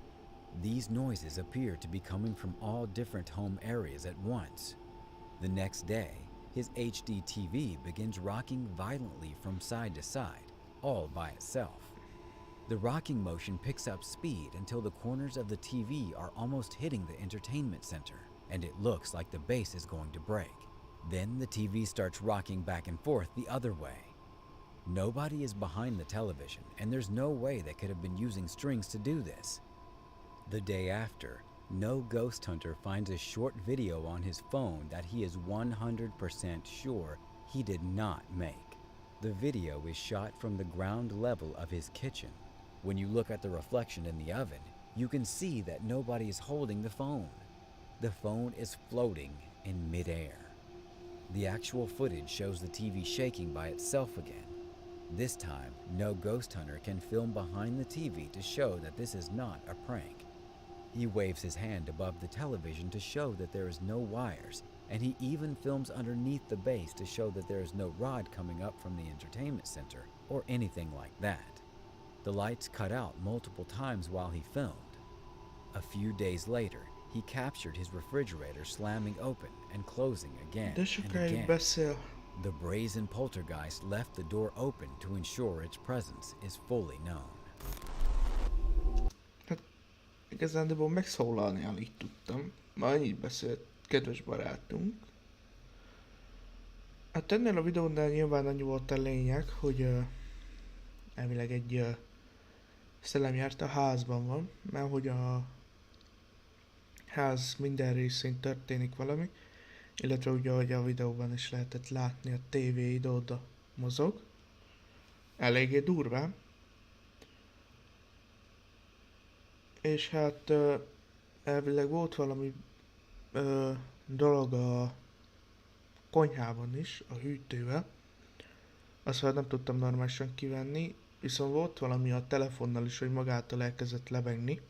These noises appear to be coming from all different home areas at once. The next day, his HD TV begins rocking violently from side to side, all by itself. The rocking motion picks up speed until the corners of the TV are almost hitting the entertainment center, and it looks like the base is going to break. Then the TV starts rocking back and forth the other way. Nobody is behind the television, and there's no way they could have been using strings to do this. The day after, No Ghost Hunter finds a short video on his phone that he is 100% sure he did not make. The video is shot from the ground level of his kitchen. When you look at the reflection in the oven, you can see that nobody is holding the phone. The phone is floating in midair. The actual footage shows the TV shaking by itself again. This time, No Ghost Hunter can film behind the TV to show that this is not a prank. He waves his hand above the television to show that there is no wires, and he even films underneath the base to show that there is no rod coming up from the entertainment center or anything like that. The lights cut out multiple times while he filmed. A few days later, he captured his refrigerator slamming open and closing again De and sokáig again. beszél. The brazen poltergeist left the door open to ensure its presence is fully known. Igazándiból megszólalni alig tudtam. Ma annyit beszélt kedves barátunk. Hát ennél a videónál nyilván annyi volt a lényeg, hogy elvileg egy szellemjárt a házban van, mert hogy a ház minden részén történik valami, illetve ugye, ahogy a videóban is lehetett látni, a tévé ide-oda mozog. Eléggé durván. És hát elvileg volt valami dolog a konyhában is, a hűtővel. Azt már nem tudtam normálisan kivenni, viszont volt valami a telefonnal is, hogy magától elkezdett lebegni.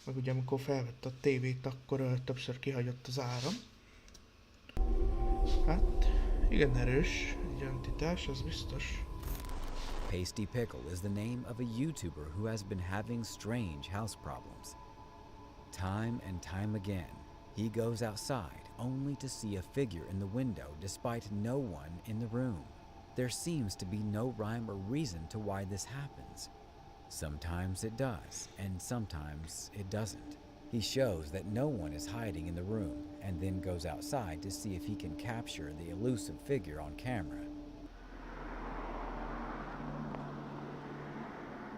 Meg ugye amikor felvett a tévét, akkor többször kihagyott az áram. Hát, igen erős egy entitás, az biztos. Pasty Pickle is the name of a YouTuber who has been having strange house problems. Time and time again, he goes outside only to see a figure in the window despite no one in the room. There seems to be no rhyme or reason to why this happens. Sometimes it does, and sometimes it doesn't. He shows that no one is hiding in the room and then goes outside to see if he can capture the elusive figure on camera.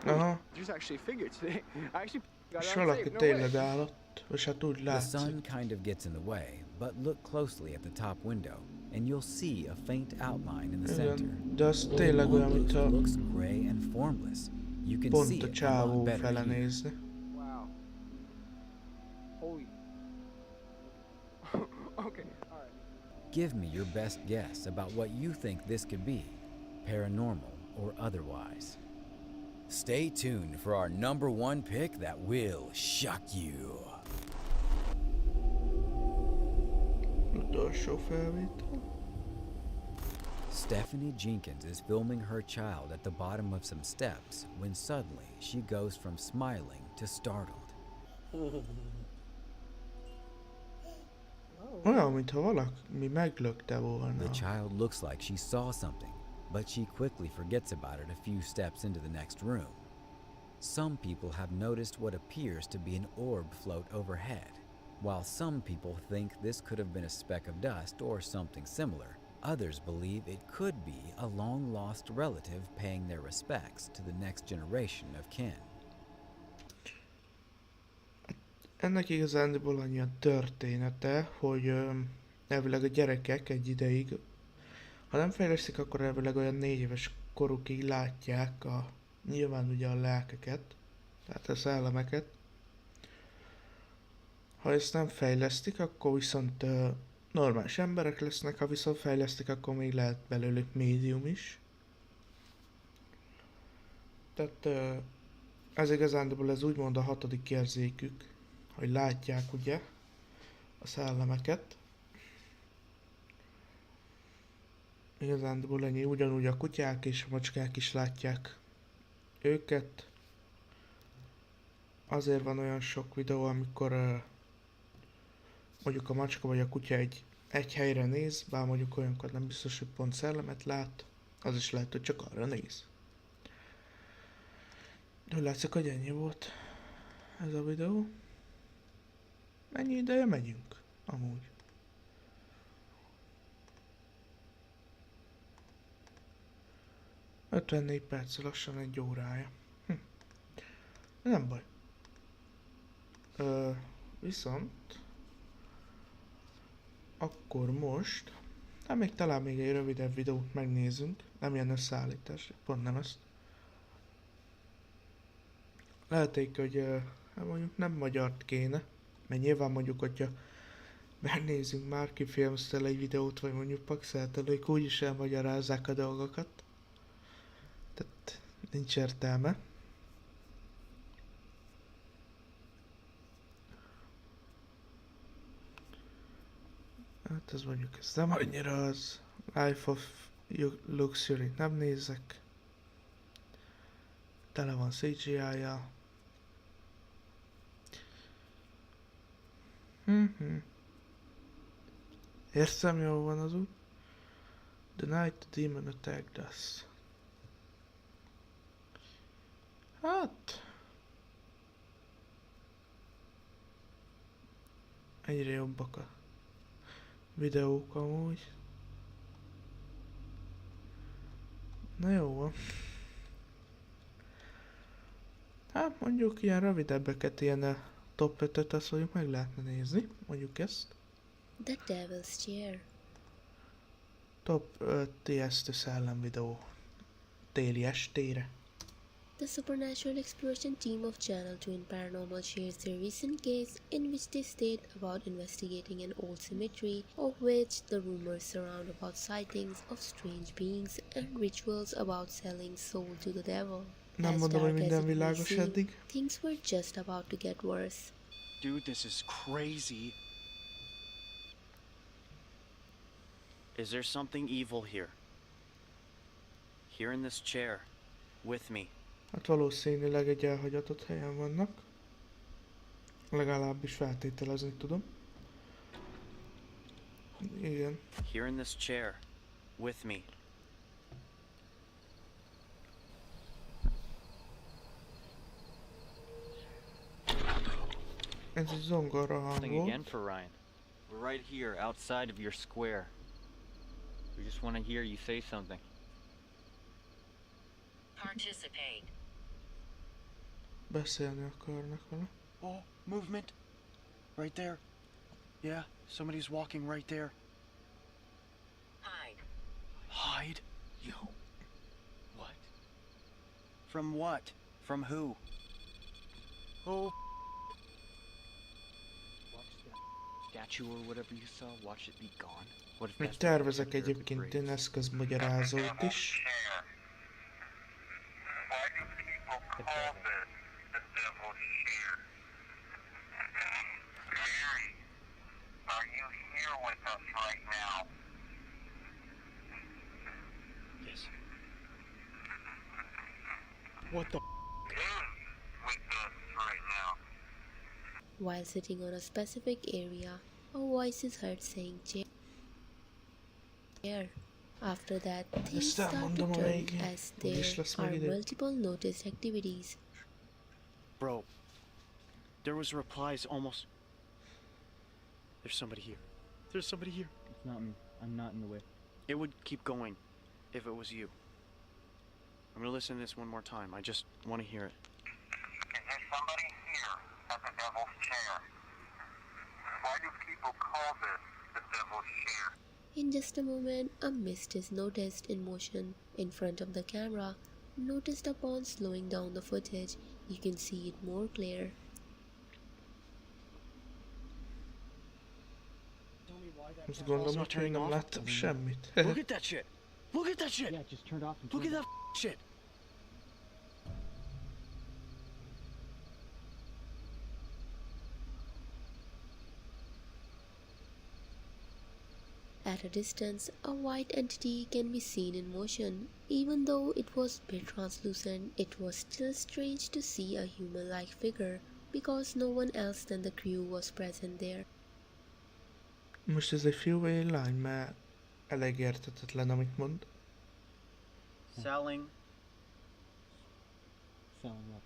Aha, There's actually a figure today. I actually got és it on valaki tape. No way. tényleg állott, és hát úgy The sun látszik. kind of gets in the way, but look closely at the top window and you'll see a faint outline in the center. Igen, de az It tényleg olyan, almost mintha looks gray and formless. You can see pont a it a lot csávó better fele here. nézni. Wow. Okay, all right. Give me your best guess about what you think this could be, paranormal or otherwise. Stay tuned for our number one pick that will shock you. Utolsó felvétel. Stephanie Jenkins is filming her child at the bottom of some steps when suddenly she goes from smiling to startled. Olyan, mintha valami meglökte volna. The child looks like she saw something, but she quickly forgets about it a few steps into the next room. Some people have noticed what appears to be an orb float overhead, while some people think this could have been a speck of dust or something similar. Others believe it could be a long-lost relative paying their respects to the next generation of kin. Ennek igazándiból annyi a története, hogy elvileg a gyerekek egy ideig, ha nem fejlesztik, akkor elvileg olyan 4 éves korukig látják nyilván ugye a lelkeket, tehát a szellemeket. Ha ezt nem fejlesztik, akkor viszont normális emberek lesznek, ha viszont fejlesztik, akkor még lehet belőlük médium is. Tehát ez igazándiból ez úgymond a 6. érzékük, hogy látják ugye a szellemeket. Igazándiból ennyi, ugyanúgy a kutyák és a macskák is látják őket. Azért van olyan sok videó, amikor mondjuk a macska vagy a kutya egy helyre néz, bár mondjuk olyankor nem biztos, hogy pont szellemet lát, az is lehet, hogy csak arra néz. De látszik, hogy ennyi volt ez a videó. Mennyi ideje megyünk, amúgy. – 54 perc, lassan 1 órája. Nem baj. Viszont akkor most, hát még talán még egy rövidebb videót megnézünk, nem ilyen összeállítás, pont nem ezt. Lehetik, hogy hát mondjuk nem magyart kéne, mert nyilván mondjuk, hogyha megnézzünk már ki filmsztel egy videót, vagy mondjuk Paxeltelők, úgyis elmagyarázzák a dolgokat. Tehát nincs értelme. Hát ez mondjuk ez nem annyira az. Life of Luxury nem nézek. Tele van CGI-jal. Értem, jól van az úgy. The night the demon attacked us. Hát... egyre jobbak a videók amúgy. Na jó van. Hát mondjuk ilyen rövidebbeket, ilyen top 5-öt azt mondjuk meg lehetne nézni. Mondjuk ezt. The Devil's Chair. Top 5 TS szellem videó. Téli estére. The Supernatural Exploration team of Channel 2 Paranormal shares their recent case in which they state about investigating an old cemetery of which the rumors surround about sightings of strange beings and rituals about selling soul to the devil. Nem As mondom, hogy dark as minden it may világos seem, eddig. things were just about to get worse. Dude, this is crazy. Is there something evil here? Here in this chair, with me. Hát valószínűleg egy elhagyatott helyen vannak. Legalábbis feltételezni tudom. Igen. Here in this chair, with me. Ez egy zongora hang Something again volt. for Ryan. We're right here, outside of your square. We just want to hear you say something. Participate. Beszélni akarnak vele. Oh, movement. Right there. Yeah, somebody's walking right there. Hide. Hide? Yo. What? From what? From who? Oh. Watch that. statue or whatever you saw, watch it be gone? What if Még that's the tervezek protector of the egyébként graves? én eszközmagyarázót is. Yes. What the? While sitting on a specific area, a voice is heard saying chair. After that, things Ezt start to elmondom a turn végén. as Úgyis there lesz még are idő. multiple noticed activities. Bro, there was replies almost. There's somebody here. There's somebody here. It's not me. I'm not in the way. It would keep going if it was you. I'm gonna listen to this one more time. I just want to hear it. Is there somebody here at the devil's chair? Why do people call this the devil's chair? In just a moment, a mist is noticed in motion in front of the camera. Noticed upon slowing down the footage, you can see it more clear. Azt gondolom, hogy én nem láttam semmit. Look at that shit! Look at that shit! Yeah, it just turned off and Look at turned that shit! At a distance, a white entity can be seen in motion. Even though it was a bit translucent, it was still strange to see a human-like figure because no one else than the crew was present there. Most ez egy fiú vagy egy lány, mert elég értetetlen, amit mond. Selling Selling what?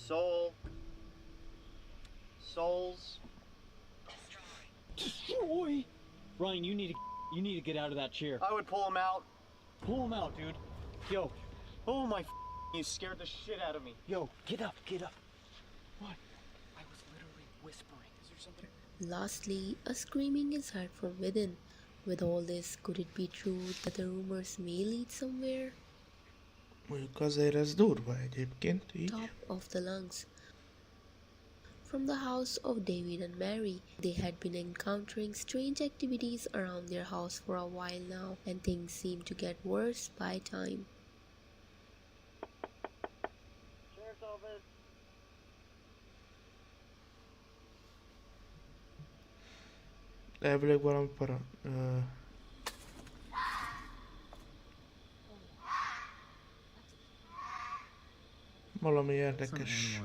soul. Souls. Destroy! Ryan, you need to get out of that chair. I would pull him out. Pull him out, dude. Yo, Oh my! You scared the shit out of me. yo, get up, get up. What? I was literally whispering. Is there something? Lastly, a screaming is heard from within. With all this, could it be true that the rumors may lead somewhere? Mondjuk azért ez durva egyébként, így. Top of the lungs. From the house of David and Mary, they had been encountering strange activities around their house for a while now, and things seemed to get worse by time. Sheriff's office. Elvileg valami valami érdekes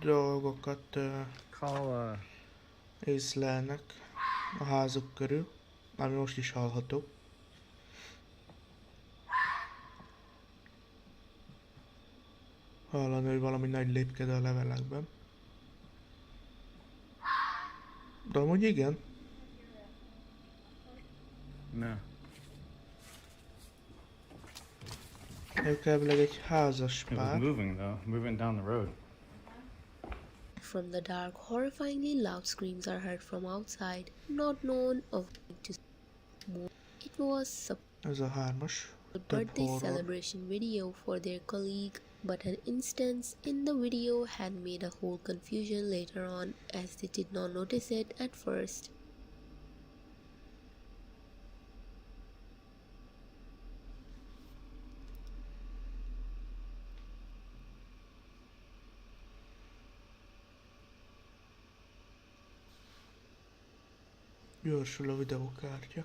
dolgokat észlelnek a házuk körül, ami most is hallható. Hallani, hogy valami nagy lépkedő a levelekben. De amúgy igen. No. Ők elvileg egy házas It was pár. moving though, moving down the road. From the dark, horrifyingly loud screams are heard from outside, not known of to move. It was Ez a hármas. a Több birthday horror. celebration video for their colleague, but an instance in the video had made a whole confusion later on as they did not notice it at first. Gyorsul a videókártya.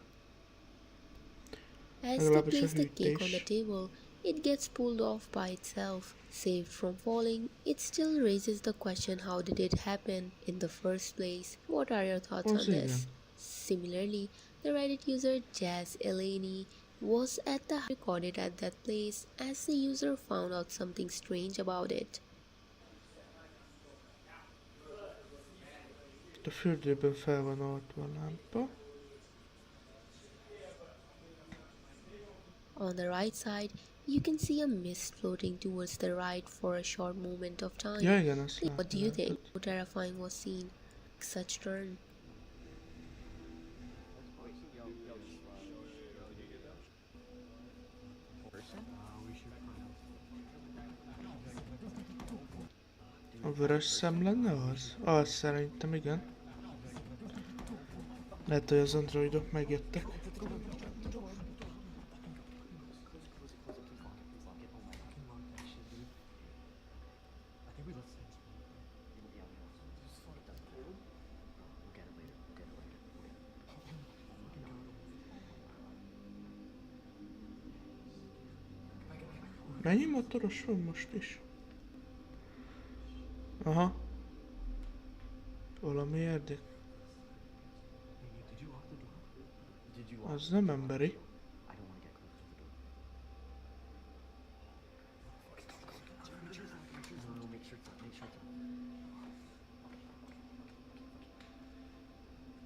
As they Legalábbis a place the cake on the hűtés. table, it gets pulled off by itself. Saved from falling, it still raises the question, how did it happen in the first place? What are your thoughts on Az this? igen. Similarly, the Reddit user Jazz Eleni was at the recorded at that place as the user found out something strange about it. A fürdőben fel van oltva a lámpa. On the right side, you can see a mist floating towards the right for a short moment of time. Ja igen, azt What do you think? látjátok. How terrifying was seen? Such turn. A vörös szem lenne az? Az szerintem igen. Lehet, hogy az androidok megjöttek. Mennyi motoros van most is? Aha. Valami érdek. Az nem emberi.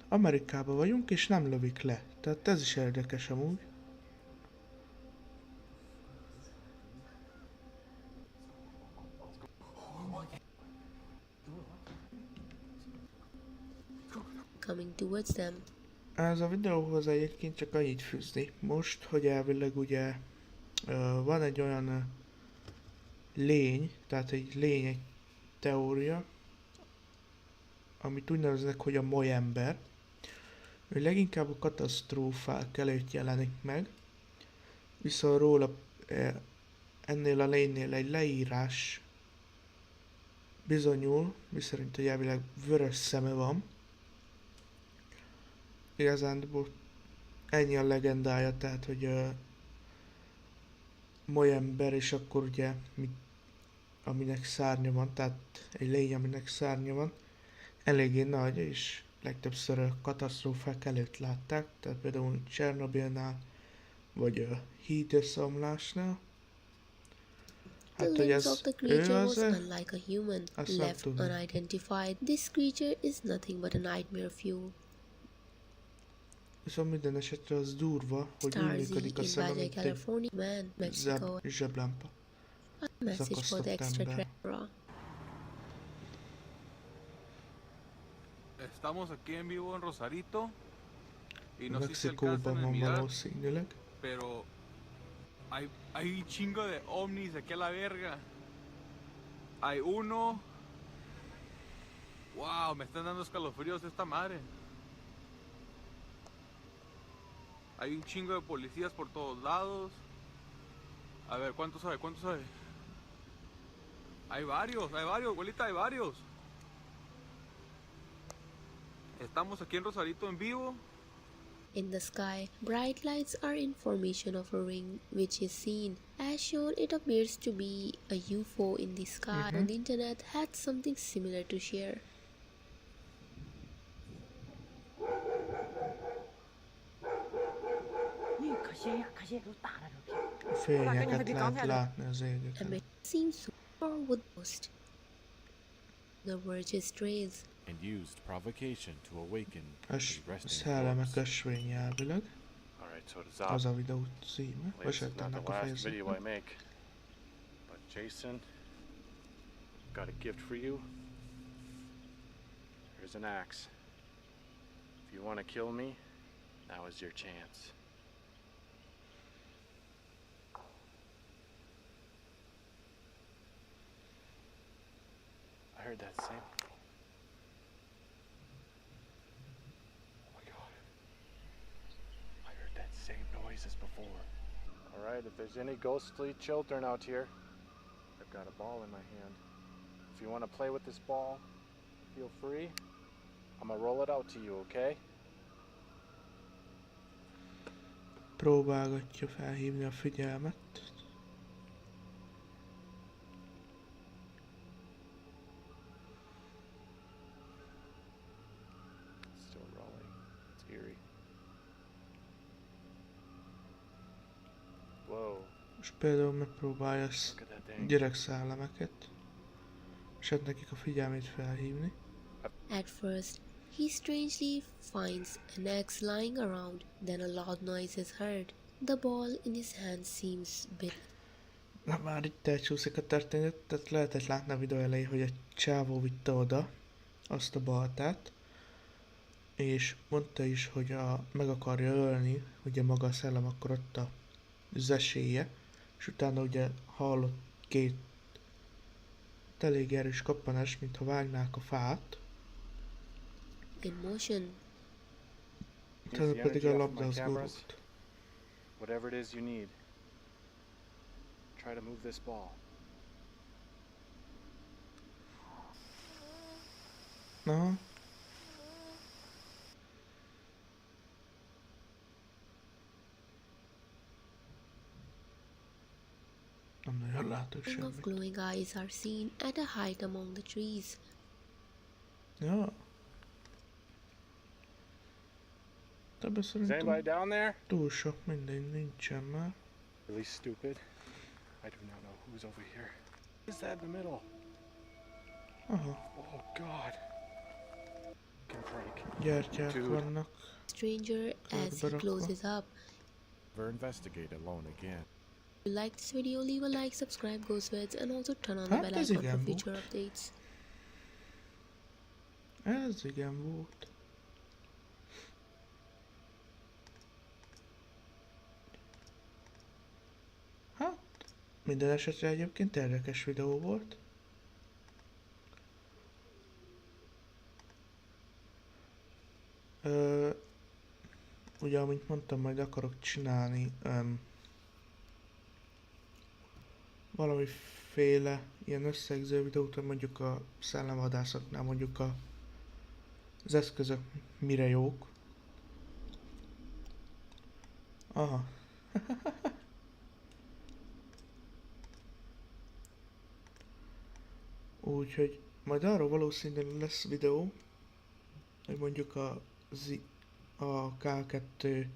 Amerikában vagyunk és nem lövik le. Tehát ez is érdekes amúgy. Coming towards them. Ez a videóhoz egyébként csak annyit fűzni most, hogy elvileg ugye van egy olyan lény, tehát egy lény teória, amit úgy neveznek, hogy a molyember. Ő leginkább a katasztrófák előtt jelenik meg, viszont róla ennél a lénynél egy leírás bizonyul, miszerint hogy elvileg vörös szeme van. Igazándiból ennyi a legendája, tehát hogy molyember, és akkor ugye aminek szárnya van, tehát egy lény, aminek szárnya van, eléggé nagy, és legtöbbször katasztrófák előtt látták, tehát például Csernobilnál, vagy hídösszomlásnál. The Hát, hogy limbs ez of the ő creature was az-e? unlike a human, Azt nem left tudom. unidentified. This creature is nothing but a nightmare fuel. Viszont minden esetre az durva, hogy úgy Starzy működik a in szeme, Baja mint egy California, man, Mexico. zseblámpa. A message for the Zakasztott ember. extraterrestrial. Estamos aquí en vivo en Rosarito y no sé si Mexikóban alcanzan a van mirar, valószínűleg. pero hay un chingo de ovnis aquí a la verga. Hay uno. Wow, me están dando escalofríos de esta madre. Hay un chingo de policías por todos lados. A ver, ¿cuántos hay? ¿Cuántos hay? Hay varios, abuelita, hay varios. Estamos aquí en Rosarito en vivo. In the sky, bright lights are in formation of a ring which is seen. As shown, it appears to be a UFO in the sky. On the internet had something similar to share. Fényeket lehet látni az égeken. And it seems or would boast. The verge's trails. And used provocation to awaken the resting Szellemek corpse. ösvény elvileg. Alright, so to Az Zop, a videó címe. Vagy this hát is not ennek the a last video I fejezet. make. But Jason, got a gift for you. Here's an axe. If you want to kill me, now is your chance. I heard that same. Oh my god. I heard that same noise as before. Alright, if there's any ghostly children out here, I've got a ball in my hand. If you want to play with this ball, feel free. I'm gonna roll it out to you, okay? Próbálgatja felhívni a figyelmet. It's still rolling. It's eerie. Whoa, Most például megpróbálja look at that thing. gyerekszellemeket, és hát nekik a figyelmét felhívni. At first, he strangely finds an axe lying around, then a loud noise is heard. The ball in his hand seems big. Na már itt elcsúszik a történet, tehát lehetett látni a videó elején, hogy egy csávó vitte oda azt a baltát, és mondta is, hogy meg akarja ölni, ugye maga a szellem, akkor ott az esélye, és utána ugye hallott hallott elég erős kappanást, mintha vágnák a fát. in motion. Utána pedig a labda az gurult. Whatever it is you need. Try to move this ball. Na. Nem nagyon látok Ring of semmit. glowing eyes are seen at a height among the trees. Ja. Ebben Is anybody szerintem down there? túl sok minden nincsen már. Really stupid. I do not know who's over here. Is that in the middle? Aha, Oh God. Can break. gyertyák Dude. vannak. Stranger as he closes up. Never investigate alone again. If you like this video, leave a like, subscribe, Ghostweds, and also turn on the Hát bell ez icon for igen future volt. updates. Ez igen volt. Hát, minden esetre egyébként érdekes videó volt. Ugye, amint mondtam, majd akarok csinálni valamiféle ilyen összegző videót, mondjuk a szellemvadászoknál, mondjuk az eszközök mire jók. Aha. Úgyhogy majd arról valószínűleg lesz videó, hogy mondjuk a K2,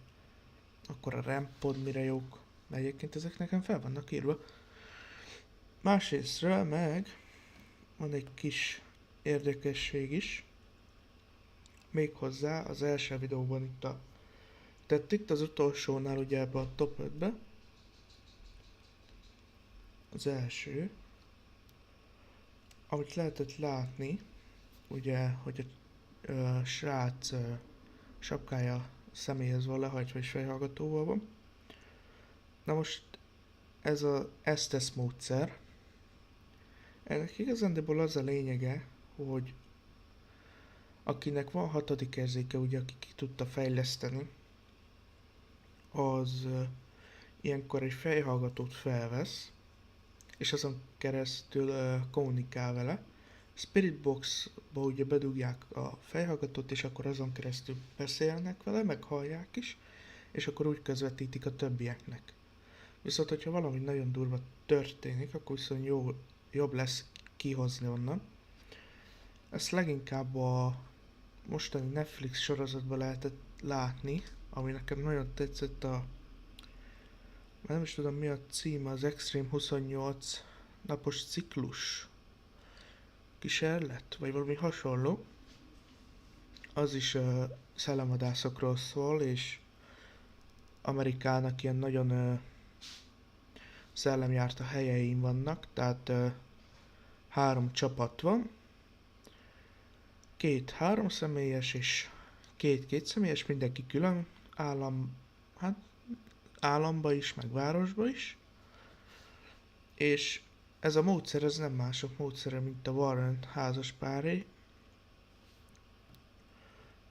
akkor a RAM pod mire jók. De egyébként ezek nekem fel vannak írva. Másrésztről meg van egy kis érdekesség is. Méghozzá az első videóban itt tehát itt az utolsónál ugye ebbe a top 5-be. Az első. Amit lehetett látni, ugye, hogy a srác sapkája személyhez van lehajtva és fejhallgatóval van. Na most ez a Estes módszer. Ennek igazándiból az a lényege, hogy akinek van hatodik érzéke, ugye aki ki tudta fejleszteni, az ilyenkor egy fejhallgatót felvesz, és azon keresztül kommunikál vele. Spiritboxba ugye bedugják a fejhallgatót, és akkor azon keresztül beszélnek vele, meg hallják is, és akkor úgy közvetítik a többieknek. Viszont, hogyha valami nagyon durva történik, akkor viszont jobb lesz kihozni onnan. Ezt leginkább a mostani Netflix sorozatban lehetett látni, ami nekem nagyon tetszett nem is tudom mi a címe, az Extreme 28 napos ciklus kísérlet, vagy valami hasonló. Az is szellemvadászokról szól, és Amerikának ilyen nagyon szellemjárta helyein vannak, tehát 3 csapat van, 2 3 személyes és 2 2 személyes, mindenki külön államba is, meg városba is. És ez a módszer, ez nem mások módszere, mint a Warren házaspáré.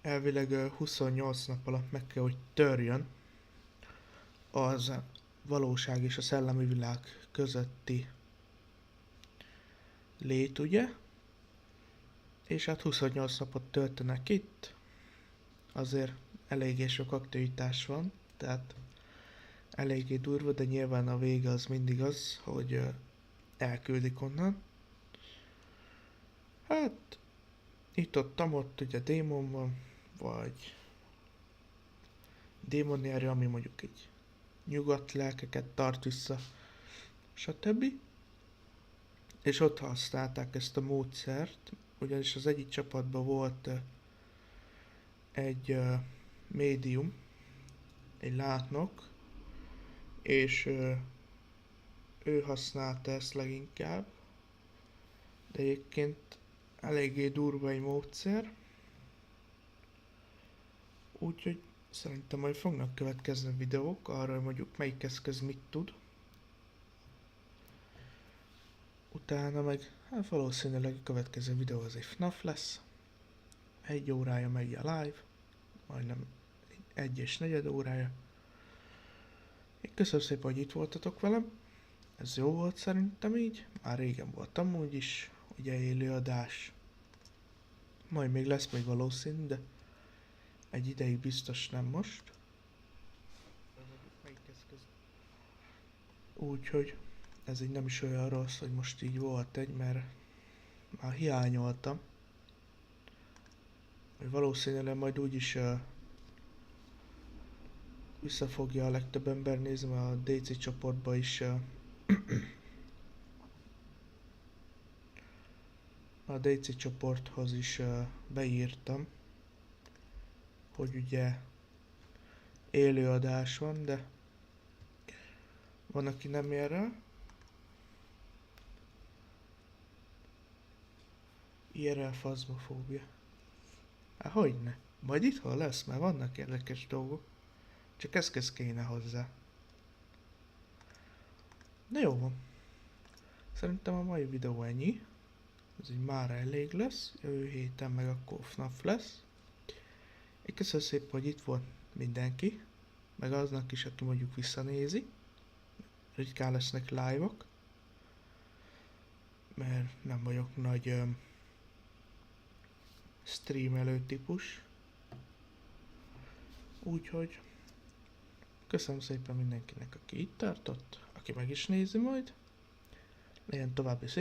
Elvileg 28 nap alatt meg kell, hogy törjön az valóság és a szellemi világ közötti lét, ugye? És hát 28 napot töltenek itt. Azért eléggé sok aktivitás van, tehát eléggé durva, de nyilván a vége az mindig az, hogy elküldik onnan. Hát, itt-ott ugye démon van, vagy démonjára, ami mondjuk egy nyugodt lelkeket tart vissza, stb. És ott használták ezt a módszert, ugyanis az egyik csapatban volt egy médium, egy látnok, és ő használta ezt leginkább, de egyébként eléggé durva egy módszer, úgyhogy szerintem majd fognak következni videók arra, hogy mondjuk melyik eszköz mit tud. Utána meg, hát valószínűleg a következő videó az egy FNAF lesz. 1 órája megy a live, majdnem 1,4 órája. Én köszönöm szépen, hogy itt voltatok velem. Ez jó volt szerintem így. Már régen voltam úgy is, ugye élőadás. Majd még lesz még valószínű, de egy ideig biztos nem most. Úgyhogy ez így nem is olyan rossz, hogy most így volt egy, mert már hiányoltam. Hogy valószínűleg majd úgyis visszafogja a legtöbb ember nézni, mert a DC csoportba is a DC csoporthoz is beírtam, hogy ugye élőadás van, de van, aki nem ér rá. IRL fazmofóbia. Hát hogyne? Majd itthon lesz, mert vannak érdekes dolgok. Csak ez kéne hozzá. De jó van. Szerintem a mai videó ennyi. Ez így már elég lesz. Jövő héten meg akkor FNAF lesz. Én köszönöm szépen, hogy itt volt mindenki. Meg aznak is, aki mondjuk visszanézi. Ritkán lesznek live-ok. Mert nem vagyok nagy streamelő típus. Úgyhogy köszönöm szépen mindenkinek, aki itt tartott, aki meg is nézi majd. Legyen további szép